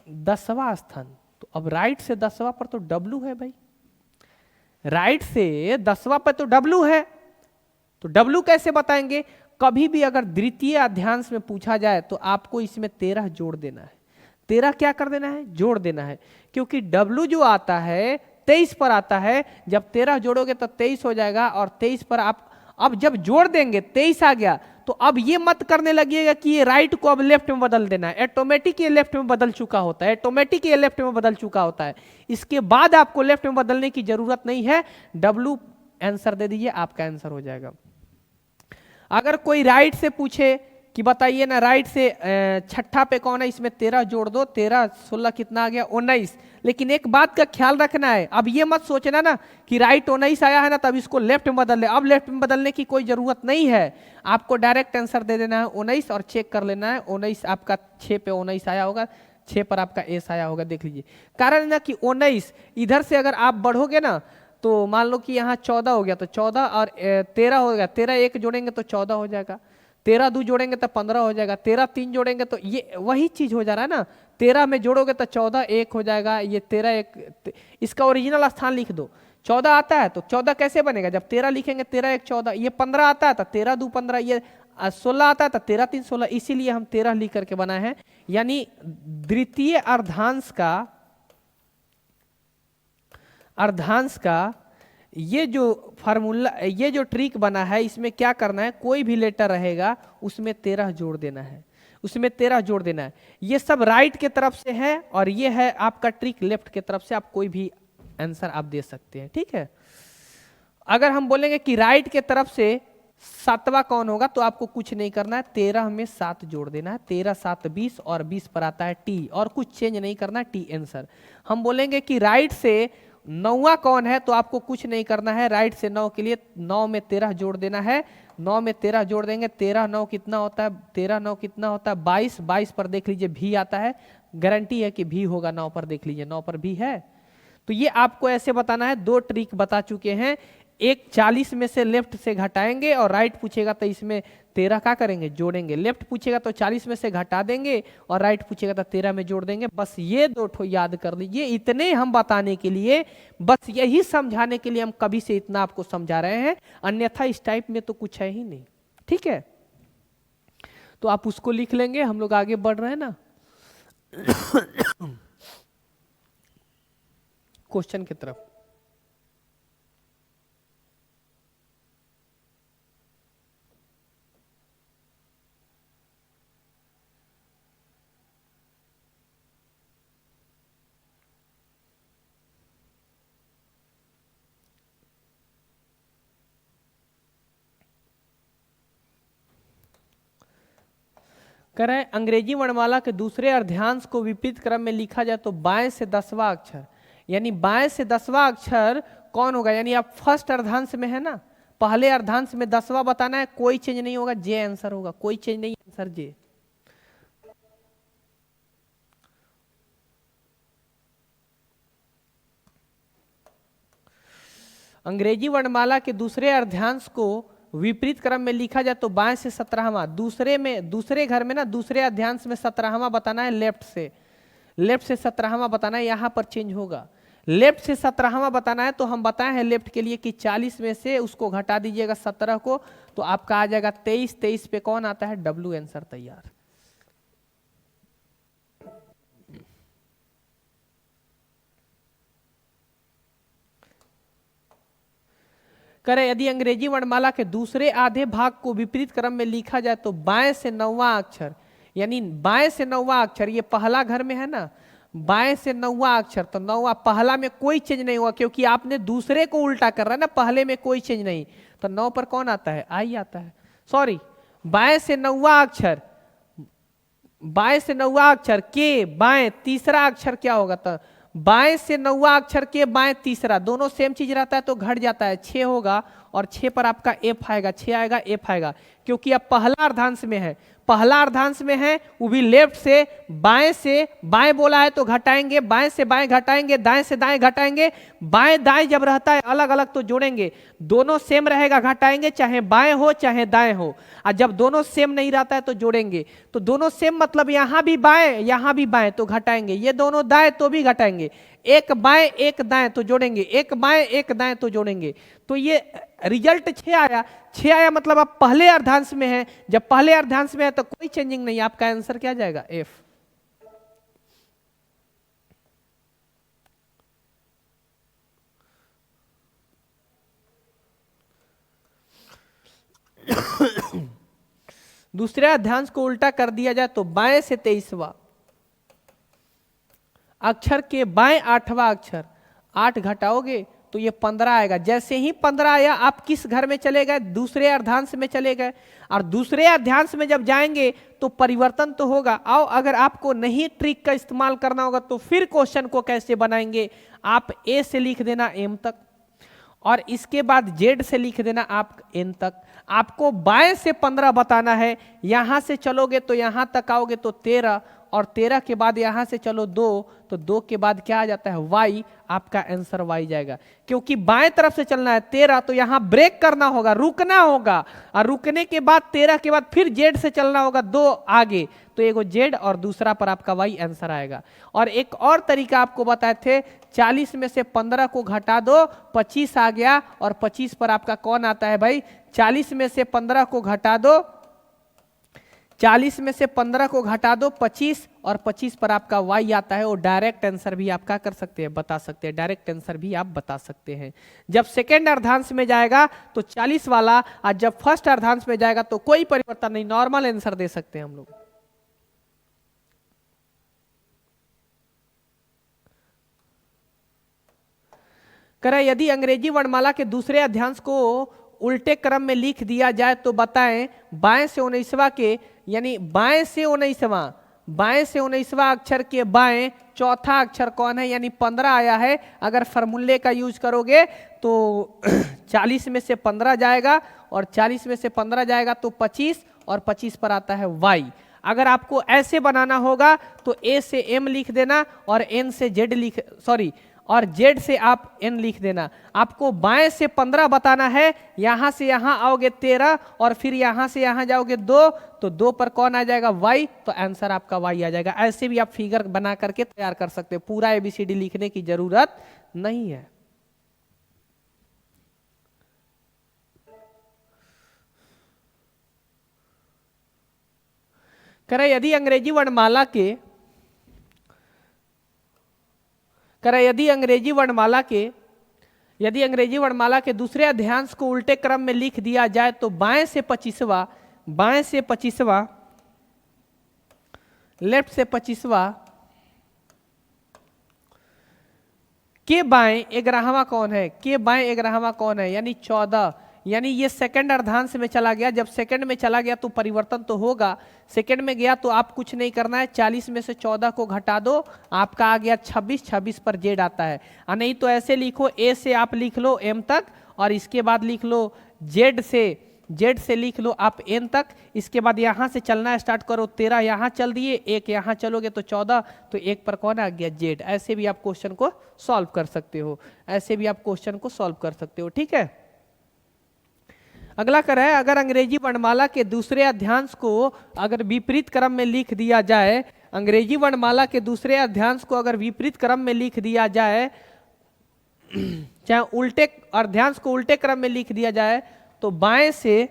10वां स्थान, तो अब राइट से 10वां पर तो डब्लू है भाई, राइट से 10वां पर तो डब्लू है, तो डब्लू कैसे बताएंगे? कभी भी अगर द्वितीय अध्यांश में पूछा जाए तो आपको इसमें 13 जोड़ देना है। 13 क्या कर देना है? जोड़ देना है, क्योंकि W जो आता है 23 पर आता है, जब 13 जोड़ोगे तो 23 हो जाएगा, और 23 पर आप अब जब जोड़ देंगे 23 आ गया, तो अब ये मत करने लगिएगा कि ये राइट को अब लेफ्ट में बदल देना है, ऑटोमेटिक ये लेफ्ट में बदल चुका होता है, ऑटोमेटिक ये लेफ्ट में बदल चुका होता है, इसके बाद आपको लेफ्ट में बदलने की जरूरत नहीं है। W आंसर दे दीजिए, आपका आंसर हो जाएगा। अगर कोई राइट से पूछे कि बताइए ना राइट से छठा पे कौन है, इसमें 13 जोड़ दो, 13 16 कितना आ गया? 19। लेकिन एक बात का ख्याल रखना है, अब ये मत सोचना ना कि राइट 19 आया है ना तब इसको लेफ्ट में बदल ले, अब लेफ्ट में बदलने की कोई जरूरत नहीं है, आपको डायरेक्ट आंसर दे देना है 19 और चेक कर लेना है 19 आपका 6 पे 19 आया होगा, 6 पर आपका एस आया होगा। देख लीजिए कारण ना कि 19 इधर से अगर आप बढ़ोगे ना तो मान लो कि यहाँ 14 हो गया तो 14 और 13 हो गया, 13 एक जोड़ेंगे तो 14 हो जाएगा, 13 2 जोड़ेंगे तो 15 हो जाएगा, 13 3 जोड़ेंगे तो ये वही चीज हो जा रहा है ना, 13 में जोड़ोगे तो 14 एक हो जाएगा, ये 13 एक, इसका ओरिजिनल स्थान लिख दो। 14 आता है तो 14 कैसे बनेगा? जब 13 लिखेंगे 13 एक 14, ये 15 आता है तो 13 2 15, ये 16 आता है तो 13 3 16, इसीलिए हम 13 लिख करके बनाए हैं। यानी द्वितीय अर्धांश का ये जो फार्मूला, ये जो ट्रिक बना है, इसमें क्या करना है, कोई भी लेटर रहेगा उसमें 13 जोड़ देना है, उसमें 13 जोड़ देना है। ये सब राइट के तरफ से है और ये है आपका ट्रिक लेफ्ट के तरफ से, आप कोई भी आंसर आप दे सकते हैं। ठीक है। अगर हम बोलेंगे कि राइट के तरफ से 7वां कौन होगा तो आपको कुछ नहीं करना है, 13 में 7 जोड़ देना है, 13 7 20 और 20 पर आता है टी, और कुछ चेंज नहीं करना है, टी आंसर। हम बोलेंगे कि राइट से 9वां कौन है तो आपको कुछ नहीं करना है, राइट से 9 के लिए 9 में 13 जोड़ देना है, 9 में 13 जोड़ देंगे, 13 9 कितना होता है, 13 9 कितना होता है 22, 22 पर देख लीजिए भी आता है, गारंटी है कि भी होगा, 9 पर देख लीजिए 9 पर भी है। तो ये आपको ऐसे बताना है, 2 ट्रिक बता चुके हैं, एक 40 में से लेफ्ट से घटाएंगे और राइट पूछेगा तो इसमें 13 का करेंगे, जोड़ेंगे। लेफ्ट पूछेगा तो 40 में से घटा देंगे और राइट पूछेगा तो 13 में जोड़ देंगे। बस ये दो ठो याद कर लीजिए। इतने हम बताने के लिए, बस यही समझाने के लिए हम कभी से इतना आपको समझा रहे हैं, अन्यथा इस टाइप में तो कुछ है ही नहीं। ठीक है, तो आप उसको लिख लेंगे। हम लोग आगे बढ़ रहे हैं ना क्वेश्चन की तरफ। कह रहे हैं अंग्रेजी वर्णमाला के दूसरे अर्धांश को विपरीत क्रम में लिखा जाए तो बाएं से 10वां अक्षर, यानी बाएं से 10वां अक्षर कौन होगा? यानी आप फर्स्ट अर्धांश में है ना, पहले अर्धांश में 10वां बताना है, कोई चेंज नहीं होगा, जे आंसर होगा, कोई चेंज नहीं, आंसर जे। अंग्रेजी वर्णमाला के दूसरे अर्धांश को विपरीत क्रम में लिखा जाए तो बाएं से 17वां, दूसरे घर में ना दूसरे अध्यांश में 17वां बताना है, लेफ्ट से 17वां बताना है, यहां पर चेंज होगा। लेफ्ट से 17वां बताना है तो हम बताए हैं लेफ्ट के लिए कि 40 में से उसको घटा दीजिएगा 17 को, तो आपका आ जाएगा 23। 23 पे कौन आता है? डब्ल्यू, आंसर तैयार। करें यदि अंग्रेजी वर्णमाला के दूसरे आधे भाग को विपरीत क्रम में लिखा जाए तो बाएं से 9वां अक्षर, यानी बाएं से 9वां अक्षर, ये पहला घर में है ना, बाएं से 9वां अक्षर, तो 9वां, पहला में कोई चेंज नहीं हुआ क्योंकि आपने दूसरे को उल्टा कर रहा है ना, पहले में कोई चेंज नहीं, तो 9 पर कौन आता है? आई आता है। सॉरी, बाएं से 9वां अक्षर, बाएं से 9वां अक्षर के बाएं तीसरा अक्षर क्या होगा? तो बाएं से 9वां अक्षर के बाएं तीसरा, दोनों सेम चीज रहता है तो घट जाता है, 6 होगा, और 6 पर आपका एफ आएगा, 6 आएगा, एफ आएगा, क्योंकि अब पहला अर्धांश में है, पहला अर्धांश में है, वो भी लेफ्ट से बाएं बोला है तो घटाएंगे, बाएं से बाएं घटाएंगे, दाएं से दाएं घटाएंगे, बाएं दाएं जब रहता है अलग अलग तो जोड़ेंगे, दोनों सेम रहेगा घटाएंगे, चाहे बाएं हो चाहे दाएं हो, और जब दोनों सेम नहीं रहता है तो जोड़ेंगे। तो दोनों सेम मतलब यहां भी बाएं यहां भी बाएं तो घटाएंगे, ये दोनों दाएं तो भी घटाएंगे, एक बाएं एक दाएं तो जोड़ेंगे, एक बाएं एक दाएं तो जोड़ेंगे, तो ये रिजल्ट 6 आया। 6 आया मतलब आप पहले अर्धांश में है, जब पहले अर्धांश में है तो कोई चेंजिंग नहीं, आपका आंसर क्या जाएगा? एफ। दूसरे अर्धांश को उल्टा कर दिया जाए तो बाएं से 23वां अक्षर के बाएं 8वां अक्षर, 8 घटाओगे तो ये 15 आएगा। जैसे ही 15 आया आप किस घर में चले गए? दूसरे अर्धांश में चले गए, और दूसरे अर्धांश में जब जाएंगे तो परिवर्तन तो होगा। आओ, अगर आपको नहीं ट्रिक का इस्तेमाल करना होगा तो फिर क्वेश्चन को कैसे बनाएंगे? आप ए से लिख देना एम तक, और इसके बाद जेड से लिख देना आप एन तक। आपको बाएं से 15 बताना है, यहां से चलोगे तो यहां तक आओगे तो 13, और 13 के बाद यहां से चलो 2, तो 2 के बाद क्या आ जाता है? वाई, आपका आंसर वाई जाएगा, क्योंकि बाएं तरफ से चलना है 13, तो यहां ब्रेक करना होगा, रुकना होगा, और रुकने के बाद 13 के बाद फिर जेड से चलना होगा 2 आगे, तो एगो जेड और दूसरा पर आपका वाई आंसर आएगा। और एक और तरीका आपको बताए थे, 40 में से 15 को घटा दो, 25 आ गया, और 25 पर आपका कौन आता है भाई? 40 में से 15 को घटा दो, 40 में से 15 को घटा दो 25, और 25 पर आपका y आता है। और डायरेक्ट आंसर भी आप क्या कर सकते हैं? बता सकते हैं, डायरेक्ट आंसर भी आप बता सकते हैं। जब सेकेंड अर्धांश में जाएगा तो 40 वाला, और जब फर्स्ट अर्धांश में जाएगा तो कोई परिवर्तन नहीं, नॉर्मल आंसर दे सकते हैं हम लोग। करें यदि अंग्रेजी वर्णमाला के दूसरे अध्यांश को उल्टे क्रम में लिख दिया जाए तो बताएं बाएं से 19वां के, यानी बाएं से 19वां अक्षर के बाएं चौथा अक्षर कौन है? यानी 15 आया है। अगर फॉर्मूले का यूज करोगे तो 40 में से 15 जाएगा, और 40 में से 15 जाएगा तो 25, और 25 पर आता है वाई। अगर आपको ऐसे बनाना होगा तो ए से एम लिख देना, और एन से जेड और जेड से आप एन लिख देना। आपको बाएं से 15 बताना है, यहां से यहां आओगे 13 और फिर यहां से यहां जाओगे 2, तो 2 पर कौन आ जाएगा y, तो आंसर आपका y आ जाएगा। ऐसे भी आप फिगर बना करके तैयार कर सकते हो, पूरा एबीसीडी लिखने की जरूरत नहीं है। करें यदि अंग्रेजी वर्णमाला के दूसरे अध्यायांश को उल्टे क्रम में लिख दिया जाए तो बाएं से 25वां लेफ्ट से 25वां के बाएं 11वां कौन है, के बाएं 11वां कौन है, यानी 14, यानी ये सेकंड अर्धांश में चला गया। जब सेकंड में चला गया तो परिवर्तन तो होगा, सेकंड में गया तो आप कुछ नहीं करना है, 40 में से 14 को घटा दो, आपका आ गया 26, 26 पर जेड आता है। और नहीं तो ऐसे लिखो, ए से आप लिख लो एम तक और इसके बाद लिख लो जेड से लिख लो आप एन तक। इसके बाद यहां से चलना स्टार्ट करो, 13 यहां चल दिए, 1 यहां चलोगे तो 14, तो 1 पर कौन आ गया, जेड। ऐसे भी आप क्वेश्चन को सॉल्व कर सकते हो, ठीक है। अगला कर है, अगर अंग्रेजी वर्णमाला के दूसरे अध्यायांश को अगर विपरीत क्रम में लिख दिया जाए, अंग्रेजी वर्णमाला के दूसरे अध्यायांश को अगर विपरीत क्रम में लिख दिया जाए, चाहे उल्टे अध्यायांश को उल्टे क्रम में लिख दिया जाए, तो बाएं से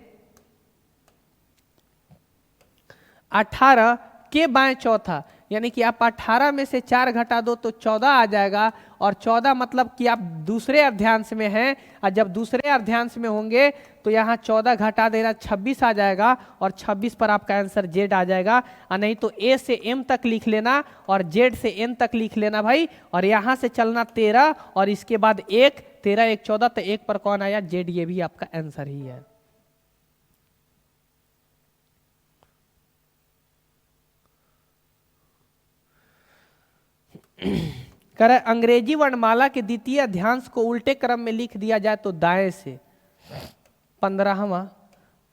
18 के बाएं चौथा, यानी कि आप 18 में से 4 घटा दो तो 14 आ जाएगा। और 14 मतलब कि आप दूसरे अध्यायांश में हैं, और जब दूसरे अध्यायांश में होंगे तो यहाँ 14 घटा देना, 26 आ जाएगा और 26 पर आपका आंसर जेड आ जाएगा। और नहीं तो ए से एम तक लिख लेना और जेड से एन तक लिख लेना भाई, और यहाँ से चलना 13 और इसके बाद 1, 13 1 14, तो 1 पर कौन आया, जेड। ये भी आपका आंसर ही है। करे अंग्रेजी वर्णमाला के द्वितीय अध्यायांश को उल्टे क्रम में लिख दिया जाए तो दाएं से 15वां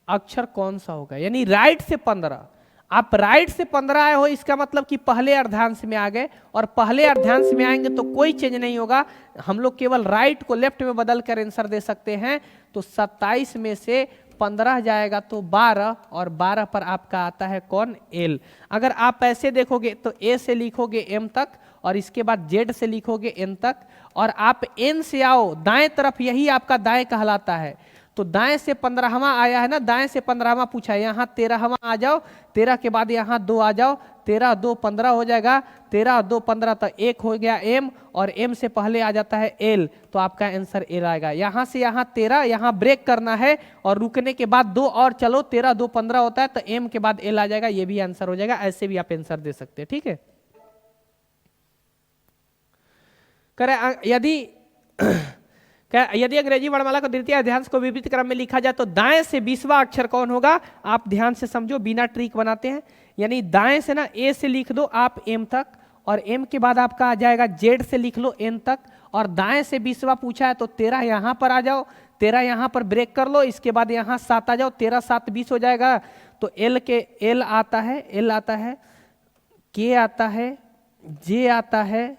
अक्षर कौन सा होगा, यानी राइट से 15। आप राइट से 15 आए हो, इसका मतलब कि पहले अर्धांश में आ गए, और पहले अर्धांश में आएंगे तो कोई चेंज नहीं होगा, हम लोग केवल राइट को लेफ्ट में बदल कर आंसर दे सकते हैं। तो 27 में से 15 जाएगा तो 12, और 12 पर आपका आता है कौन, एल। अगर आप ऐसे देखोगे तो ए से लिखोगे एम तक और इसके बाद जेड से लिखोगे एन तक, और आप एन से आओ दाएं तरफ, यही आपका दाएं कहलाता है। तो दाएं से 15वां आया है ना, दाएं से 15वां पूछा है, यहाँ 13वां आ जाओ, 13 के बाद यहाँ 2 आ जाओ, 13 2 15 हो जाएगा, 13 2 15, तो 1 हो गया एम, और एम से पहले आ जाता है एल, तो आपका आंसर एल आएगा। यहाँ से यहाँ 13, यहाँ ब्रेक करना है और रुकने के बाद 2 और चलो, 13 2 15 होता है, तो एम के बाद एल आ जाएगा, ये भी आंसर हो जाएगा। ऐसे भी आप आंसर दे सकते हैं, ठीक है। यदि अंग्रेजी वर्णमाला को द्वितीय अध्यायांश को विपरीत क्रम में लिखा जाए तो दाएं से 20वां अक्षर कौन होगा, आप ध्यान से समझो, बिना ट्रिक बनाते हैं। यानी दाएं से ना ए से लिख दो आप एम तक, और एम के बाद आपका आ जाएगा जेड से लिख लो एन तक, और दाएं से 20वां पूछा है तो 13 यहां पर आ जाओ, 13 यहां पर ब्रेक कर लो, इसके बाद यहां 7 आ जाओ, 13 7 20 हो जाएगा। तो एल आता है, के आता है, जे आता है,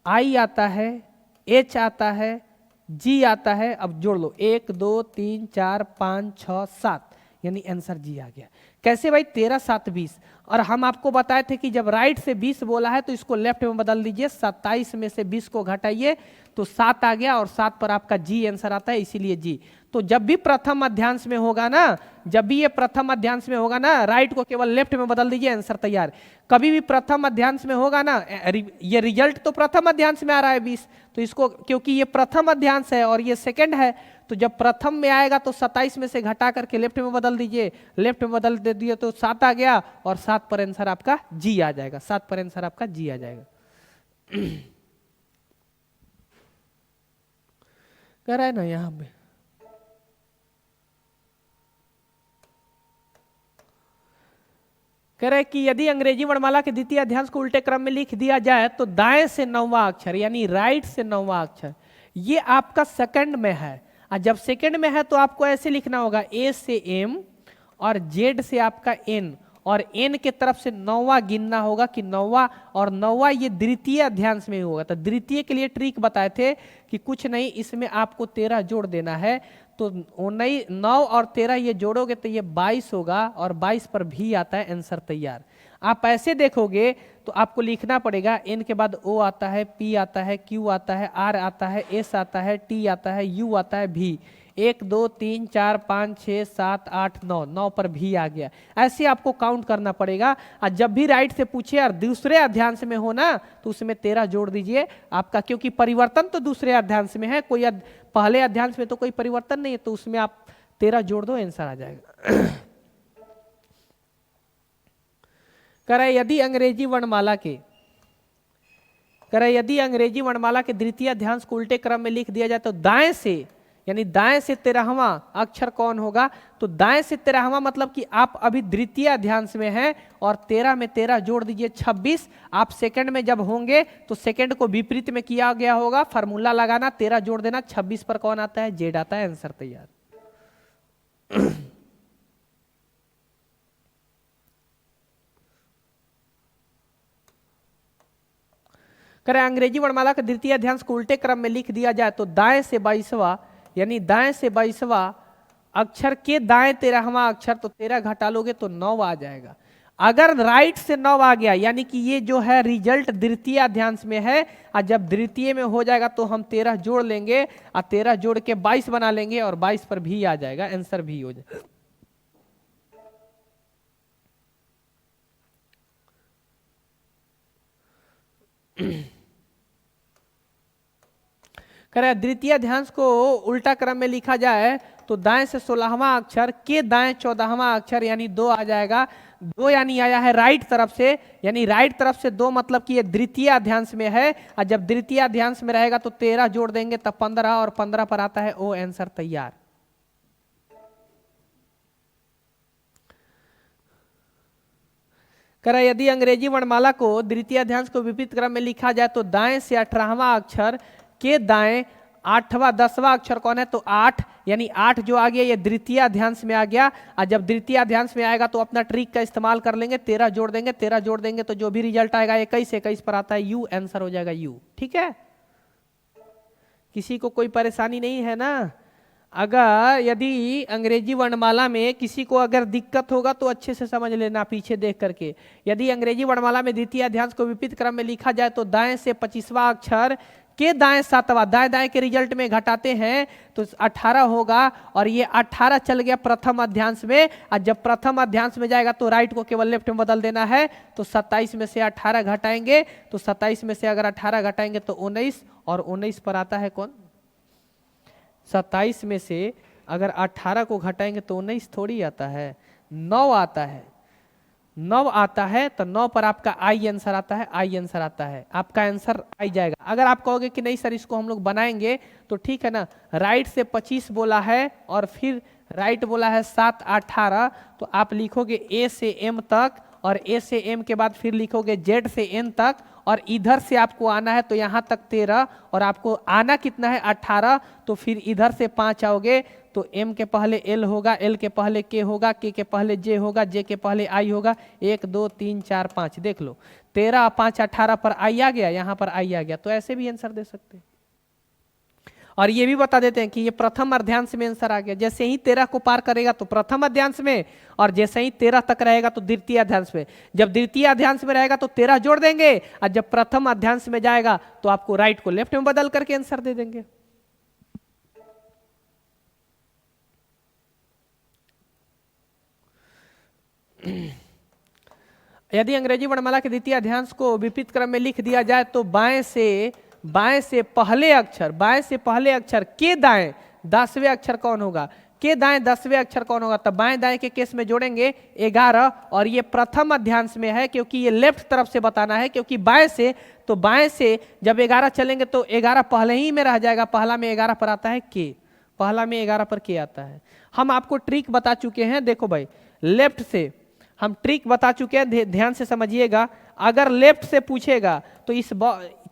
आई आता है, एच आता है, जी आता है। अब जोड़ लो, 1 2 3 4 5 6 7, यानी आंसर जी आ गया। कैसे भाई, 13 7 20, और हम आपको बताए थे कि जब राइट से 20 बोला है तो इसको लेफ्ट में बदल दीजिए, 27 में से 20 को घटाइए तो 7 आ गया, और 7 पर आपका जी आंसर आता है, इसीलिए जी। तो जब भी प्रथम अध्यायांश में होगा ना, जब भी ये प्रथम अध्यायांश में होगा ना, राइट को केवल लेफ्ट में बदल दीजिए, आंसर तैयार। कभी भी प्रथम अध्यायांश में होगा ना, ये रिजल्ट तो प्रथम अध्यायांश में आ रहा है 20, तो इसको क्योंकि ये प्रथम अध्यायांश है और ये सेकंड है, तो जब प्रथम में आएगा तो 27 में से घटा करके लेफ्ट में बदल दीजिए, लेफ्ट में बदल दे दिए तो 7 आ गया, और 7 पर आंसर आपका जी आ जाएगा, 7 पर आंसर आपका जी आ जाएगा। कह रहा है ना यहां पे, कह रहे कि यदि अंग्रेजी वर्णमाला के द्वितीय अध्यायांश को उल्टे क्रम में लिख दिया जाए तो दाएं से 9वां अक्षर, यानी राइट से 9वां अक्षर, ये आपका सेकंड में है। और जब सेकंड में है तो आपको ऐसे लिखना होगा, ए से एम और जेड से आपका एन, और n के तरफ से 9वां गिनना होगा कि 9वां, और 9वां ये द्वितीय अध्यांश में होगा। तो द्वितीय के लिए ट्रिक बताए थे कि कुछ नहीं, इसमें आपको 13 जोड़ देना है। तो 9 और 13 ये जोड़ोगे तो ये 22 होगा, और 22 पर भी आता है, आंसर तैयार। आप ऐसे देखोगे तो आपको लिखना पड़ेगा, n के बाद O आता है, P आता है, Q आता है, R आता है, S आता है, T आता है, U आता है, V। 1 2 3 4 5 6 7 8 9, 9 पर भी आ गया। ऐसे आपको काउंट करना पड़ेगा। और जब भी राइट से पूछे और दूसरे अध्यांश में हो ना, तो उसमें 13 जोड़ दीजिए आपका, क्योंकि परिवर्तन तो दूसरे अध्यांश में है, कोई पहले अध्यांश में तो कोई परिवर्तन नहीं है, तो उसमें आप 13 जोड़ दो, आंसर आ जाएगा। करे यदि अंग्रेजी वर्णमाला के द्वितीय अध्यांश को उल्टे क्रम में लिख दिया जाए तो दाएं से, यानी दाएं से 13वां अक्षर कौन होगा? तो दाएं से 13वां मतलब कि आप अभी द्वितीय अध्यांश में हैं, और 13 में 13 जोड़ दीजिए 26। आप सेकंड में जब होंगे तो सेकंड को विपरीत में किया गया होगा, फार्मूला लगाना, 13 जोड़ देना, 26 पर कौन आता है? जेड आता है, आंसर तैयार। करें अंग्रेजी वर्णमाला के द्वितीय अध्यांश को उल्टे क्रम में लिख दिया जाए तो दाएं से 22वां, यानी दाएं से 22वां अक्षर के दाएं 13वां अक्षर, तो 13 घटा लोगे तो 9 आ जाएगा। अगर राइट से 9 आ गया, यानी कि ये जो है रिजल्ट द्वितीय अध्यांश में है, और जब द्वितीय में हो जाएगा तो हम 13 जोड़ लेंगे, और 13 जोड़ के 22 बना लेंगे, और 22 पर भी आ जाएगा, आंसर भी हो जाएगा। करें द्वितीय अध्यांश को उल्टा क्रम में लिखा जाए तो दाएं से 16वां अक्षर के दाएं 14वां अक्षर, यानी 2 आ जाएगा। 2 यानी आया है राइट तरफ से, यानी राइट तरफ से 2 मतलब कि ये द्वितीय अध्यांश में है, और जब द्वितीय अध्यांश में रहेगा तो 13 जोड़ देंगे तब 15, और 15 पर आता है ओ, आंसर तैयार। करें यदि अंग्रेजी वर्णमाला को द्वितीय अध्यांश को विपरीत क्रम में लिखा जाए तो दाएं से 18वां अक्षर के दाएं 8वां 10वां अक्षर कौन है? तो 8, यानी 8 जो आ गया ये द्वितीय अध्यांश में आ गया, और जब द्वितीय अध्यांश में आएगा तो अपना ट्रिक का इस्तेमाल कर लेंगे, 13 जोड़ देंगे, 13 जोड़ देंगे तो जो भी रिजल्ट आएगा 21, 21 पर आता है यू, आंसर हो जाएगा यू। ठीक है, किसी को कोई परेशानी नहीं है ना? अगर यदि अंग्रेजी वर्णमाला में किसी को अगर दिक्कत होगा तो अच्छे से समझ लेना पीछे देख करके। यदि अंग्रेजी वर्णमाला में द्वितीय अध्यांश को विपरीत क्रम में लिखा जाए तो दाएं से 25वां अक्षर के दाएं 7वां, दाएं दाएं के रिजल्ट में घटाते हैं तो 18 होगा, और ये 18 चल गया प्रथम अध्यांश में, और जब प्रथम अध्यांश में जाएगा तो राइट को केवल लेफ्ट में बदल देना है। तो 27 में से 18 घटाएंगे, तो 27 में से अगर 18 घटाएंगे तो 19, और 19 पर आता है कौन? 27 में से अगर 18 को घटाएंगे तो 19 थोड़ी आता है, 9 आता है। 9 आता है तो 9 पर आपका आई आंसर आता है, आई आंसर आता है, आपका आंसर आई जाएगा। अगर आप कहोगे कि नहीं सर इसको हम लोग बनाएंगे तो ठीक है ना, राइट से 25 बोला है और फिर राइट बोला है 7 18, तो आप लिखोगे ए से एम तक, और ए से एम के बाद फिर लिखोगे जेड से एन तक, और इधर से आपको आना है तो यहाँ तक 13, और आपको आना कितना है 18, तो फिर इधर से 5 आओगे तो एम के पहले एल होगा, एल के पहले के होगा, के पहले जे होगा, जे के पहले आई होगा। 1 2 3 4 5 देख लो, 13 5 18 पर आई आ गया, यहाँ पर आई आ गया, तो ऐसे भी आंसर दे सकते हैं। और ये भी बता देते हैं कि ये प्रथम अध्यांश में आंसर आ गया, जैसे ही 13 को पार करेगा तो प्रथम अध्यांश में, और जैसे ही 13 तक रहेगा तो द्वितीय अध्यांश में। जब द्वितीय अध्यांश में रहेगा तो 13 जोड़ देंगे, और जब प्रथम अध्यांश में जाएगा तो आपको राइट को लेफ्ट में बदल करके आंसर दे देंगे। यदि अंग्रेजी वर्णमाला के द्वितीय अध्यांश को विपरीत क्रम में लिख दिया जाए तो बाएं से पहले अक्षर के दाएं 10वें अक्षर कौन होगा? के दाएं 10वें अक्षर कौन होगा? तब बाएं दाएं के केस में जोड़ेंगे 11, और ये प्रथम अध्यांश में है क्योंकि ये लेफ्ट तरफ से बताना है, क्योंकि बाएं से जब 11 चलेंगे तो 11 पहले ही में रह जाएगा, पहला में 11 पर आता है के, पहला में 11 पर के आता है। हम आपको ट्रिक बता चुके हैं, देखो भाई लेफ्ट से हम ट्रिक बता चुके हैं, ध्यान से समझिएगा। अगर लेफ्ट से पूछेगा तो इस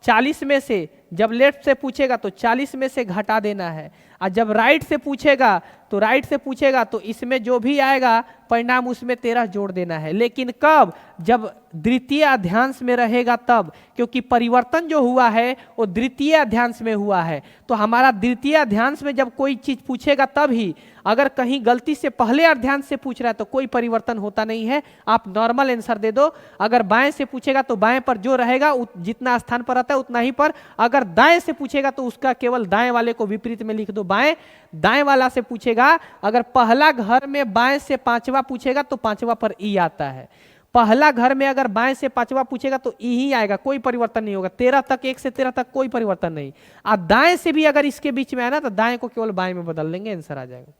40 में से, जब लेफ्ट से पूछेगा तो 40 में से घटा देना है, और जब राइट से पूछेगा तो राइट से पूछेगा तो इसमें जो भी आएगा परिणाम उसमें 13 जोड़ देना है। लेकिन कब? जब द्वितीय अध्यांश में रहेगा तब, क्योंकि परिवर्तन जो हुआ है वो द्वितीय अध्यांश में हुआ है। तो हमारा द्वितीय अध्यांश में जब कोई चीज पूछेगा तब ही, अगर कहीं गलती से पहले अध्यांश से पूछ रहा है तो कोई परिवर्तन होता नहीं है, आप नॉर्मल आंसर दे दो। अगर बाएं से पूछेगा तो बाएं पर जो रहेगा जितना स्थान पर रहता है उतना ही पर, अगर दाएं से पूछेगा तो उसका केवल दाएं वाले को विपरीत में लिख दो बाएं। दाएं वाला से पूछेगा, अगर पहला घर में बाएं से पांचवा पूछेगा तो पांचवा पर ई आता है। पहला घर में अगर बाएं से पांचवा पूछेगा तो ई ही आएगा, कोई परिवर्तन नहीं होगा। 13 तक, 1 से 13 तक कोई परिवर्तन नहीं। अब दाएं से भी अगर इसके बीच में आया ना तो दाएं को केवल बाएं में बदल देंगे, आंसर आ जाएगा।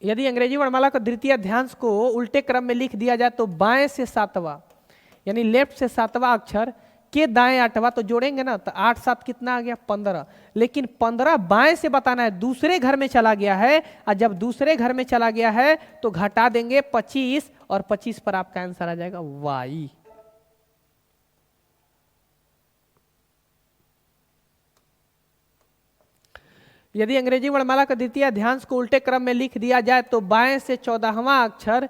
यदि अंग्रेजी वर्णमाला का द्वितीय अध्यांश को उल्टे क्रम में लिख दिया जाए तो बाएं से सातवां यानी लेफ्ट से सातवां अक्षर के दाएं आठवां, तो जोड़ेंगे ना तो 8 7 कितना आ गया 15। लेकिन 15 बाएं से बताना है, दूसरे घर में चला गया है, और जब दूसरे घर में चला गया है तो घटा देंगे 25 और 25 पर आपका आंसर आ जाएगा वाई। यदि अंग्रेजी वर्णमाला का द्वितीय अध्यांश को उल्टे क्रम में लिख दिया जाए तो बाएं से 14वां अक्षर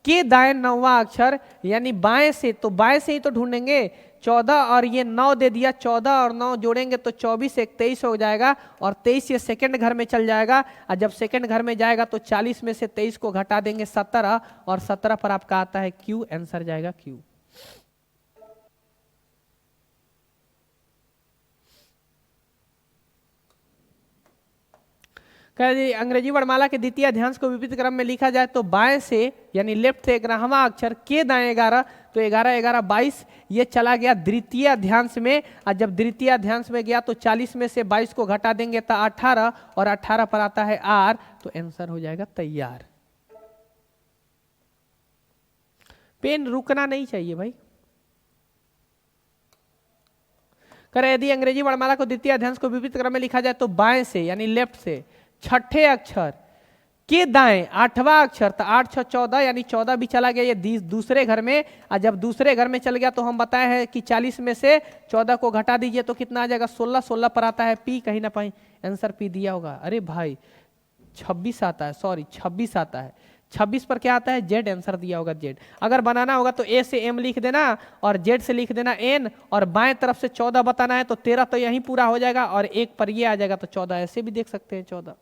के दाएं 9वां अक्षर, यानी बाएं से, तो बाएं से ही तो ढूंढेंगे। 14 और ये 9 दे दिया, 14 और 9 जोड़ेंगे तो 24 एक 23 हो जाएगा, और 23 ये सेकंड घर में चल जाएगा, और जब सेकंड घर में जाएगा तो 40 में से 23 को घटा देंगे 17, और 17 पर आपका आता है क्यू, आंसर जाएगा क्यू। अंग्रेजी वर्णमाला के द्वितीय अध्यांश को विपरीत क्रम में लिखा जाए तो बाएं से यानी लेफ्ट से 11वां अक्षर के दाएं 11, तो 11 11 22, ये चला गया द्वितीय अध्यांश में, और जब द्वितीय अध्यांश में गया तो 40 में से 22 को घटा देंगे तो 18, और 18 पर आता है आर, तो आंसर हो जाएगा तैयार। पेन रुकना नहीं चाहिए भाई। करें यदि अंग्रेजी वर्णमाला को द्वितीय अध्यांश को विपरीत क्रम में लिखा जाए तो बाएं से यानी लेफ्ट से छठे अक्षर के दाएं 8वां अक्षर, तो 8 6 14 यानी 14 भी चला गया ये दूसरे घर में, और जब दूसरे घर में चल गया तो हम बताए हैं कि 40 में से 14 को घटा दीजिए तो कितना आ जाएगा 16, 16 पर आता है पी, कहीं ना कहीं आंसर पी दिया होगा। अरे भाई 26 आता है, सॉरी 26 आता है, 26 पर क्या आता है जेड, आंसर दिया होगा जेड। अगर बनाना होगा तो ए से एम लिख देना और जेड से लिख देना एन, और बाएं तरफ से 14 बताना है तो 13 तो यहीं पूरा हो जाएगा, और एक पर ये आ जाएगा तो 14, ऐसे भी देख सकते हैं 14।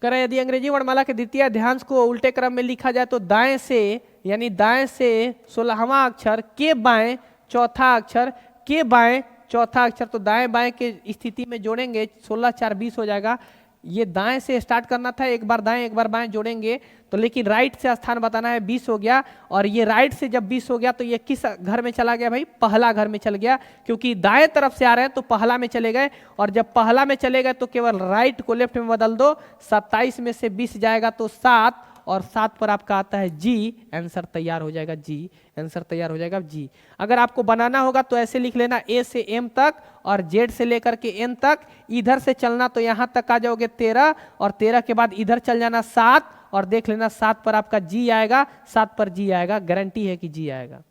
करें यदि अंग्रेजी वर्णमाला के द्वितीय अध्यांश को उल्टे क्रम में लिखा जाए तो दाएं से यानी दाएं से 16वां अक्षर के बाएं चौथा अक्षर के बाएं चौथा अक्षर, तो दाएं बाएं के स्थिति में जोड़ेंगे 16 4 20 हो जाएगा। ये दाएं से स्टार्ट करना था, एक बार दाएं एक बार बाएं जोड़ेंगे तो, लेकिन राइट से स्थान बताना है 20 हो गया, और ये राइट से जब 20 हो गया तो ये किस घर में चला गया भाई, पहला घर में चल गया, क्योंकि दाएं तरफ से आ रहे हैं तो पहला में चले गए, और जब पहला में चले गए तो केवल राइट को लेफ्ट में बदल दो, 27 में से 20 जाएगा तो 7, और 7 पर आपका आता है जी, आंसर तैयार हो जाएगा जी, आंसर तैयार हो जाएगा जी। अगर आपको बनाना होगा तो ऐसे लिख लेना ए से एम तक और जेड से लेकर के एन तक, इधर से चलना तो यहां तक आ जाओगे 13, और 13 के बाद इधर चल जाना 7, और देख लेना 7 पर आपका जी आएगा, 7 पर जी आएगा, गारंटी है कि जी आएगा।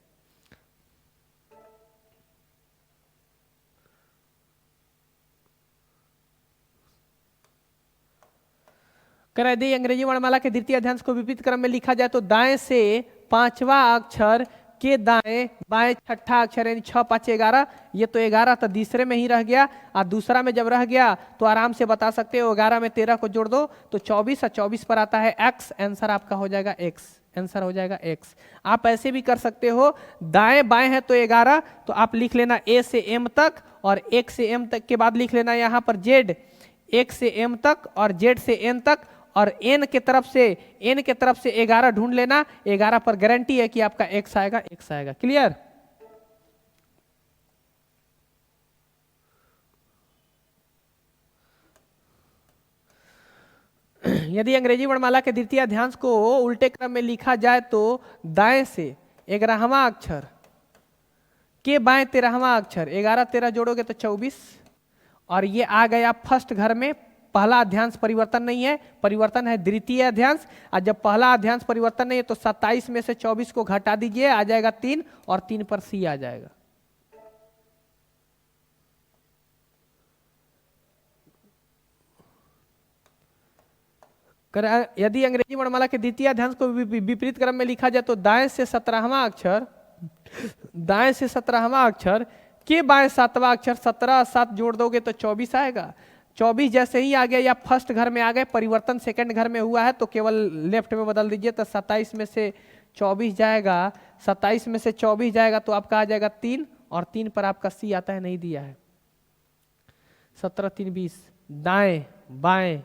कर दी अंग्रेजी वर्णमाला के द्वितीय अध्यांश को विपरीत क्रम में लिखा जाए तो दाएं से 5वां अक्षर के दाएं बाएं छठा अक्षर यानी 6 5 11, ये तो 11 तो तीसरे में ही रह गया, और दूसरा में जब रह गया तो आराम से बता सकते हो 11 में 13 को जोड़ दो तो 24, और 24 पर आता है एक्स, आंसर आपका हो जाएगा एक्स, आंसर हो जाएगा एक्स। आप ऐसे भी कर सकते हो, दाएं बाएं है तो 11, तो आप लिख लेना ए से एम तक, और 1 से एम तक के बाद लिख लेना यहाँ पर जेड, 1 से एम तक और जेड से एन तक, और एन के तरफ से 11 ढूंढ लेना, 11 पर गारंटी है कि आपका एक्स आएगा, एक्स आएगा। क्लियर? यदि अंग्रेजी वर्णमाला के द्वितीय अध्यांश को उल्टे क्रम में लिखा जाए तो दाएं से 11वां अक्षर के बाएं 13वां अक्षर, 11 13 जोड़ोगे तो 24, और ये आ गया फर्स्ट घर में। पहला अध्यांश परिवर्तन नहीं है, परिवर्तन है द्वितीय अध्यांश। और जब पहला अध्यांश परिवर्तन नहीं है तो 27 में से 24 को घटा दीजिए, आ जाएगा 3, और 3 पर सी आ जाएगा। यदि अंग्रेजी वर्णमाला के द्वितीय अध्यांश को विपरीत क्रम में लिखा जाए तो दाएं से 17वां अक्षर, दाएं से 17वां अक्षर के बाएं 7वां अक्षर, 17 7 जोड़ दोगे तो 24 आएगा। 24 जैसे ही आ गया या फर्स्ट घर में आ गए, परिवर्तन सेकंड घर में हुआ है तो केवल लेफ्ट में बदल दीजिए, तो 27 में से 24 जाएगा, 27 में से 24 जाएगा तो आपका आ जाएगा 3, और 3 पर आपका सी आता है, नहीं दिया है। 17 3 20, दाएं बाएं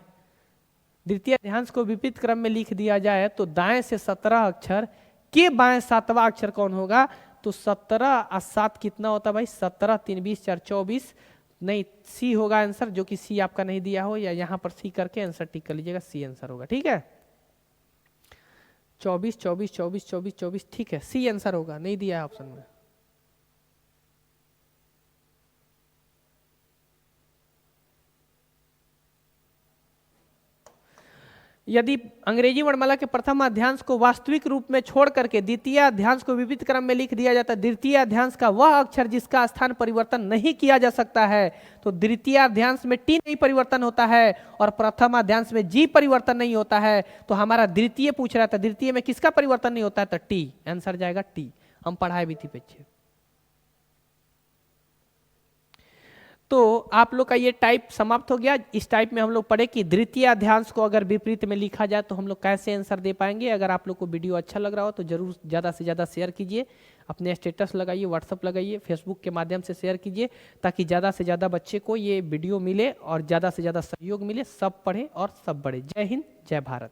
द्वितीय अध्यांश को विपरीत क्रम में लिख दिया जाए तो दाएं से 17 अक्षर के बाएं 7वां अक्षर कौन होगा, तो 17 और 7 कितना होता है भाई, 17 3 20 4 24, नहीं सी होगा आंसर, जो कि सी आपका नहीं दिया हो, या यहां पर सी करके आंसर टिक कर लीजिएगा, सी आंसर होगा। ठीक है, 24 24 24 24 24, ठीक है, सी आंसर होगा, नहीं दिया है ऑप्शन में। यदि अंग्रेजी वर्णमाला के प्रथम अध्यांश को वास्तविक रूप में छोड़ करके द्वितीय अध्यांश को विपरीत क्रम में लिख दिया जाता है, द्वितीय अध्यांश का वह अक्षर जिसका स्थान परिवर्तन नहीं किया जा सकता है, तो द्वितीय अध्यांश में टी नहीं परिवर्तन होता है और प्रथम अध्यांश में जी परिवर्तन नहीं होता है, तो हमारा द्वितीय पूछ रहा था, द्वितीय में किसका परिवर्तन नहीं होता है, तो टी आंसर जाएगा टी। हम पढ़ाए भी थी पीछे। तो आप लोग का ये टाइप समाप्त हो गया। इस टाइप में हम लोग पढ़े कि द्वितीय अध्यांश को अगर विपरीत में लिखा जाए तो हम लोग कैसे आंसर दे पाएंगे। अगर आप लोग को वीडियो अच्छा लग रहा हो तो जरूर ज़्यादा से ज़्यादा शेयर कीजिए, अपने स्टेटस लगाइए, व्हाट्सअप लगाइए, फेसबुक के माध्यम से शेयर कीजिए, ताकि ज़्यादा से ज़्यादा बच्चे को ये वीडियो मिले और ज़्यादा से ज़्यादा सहयोग मिले, सब पढ़ें और सब बढ़े। जय हिंद, जय भारत।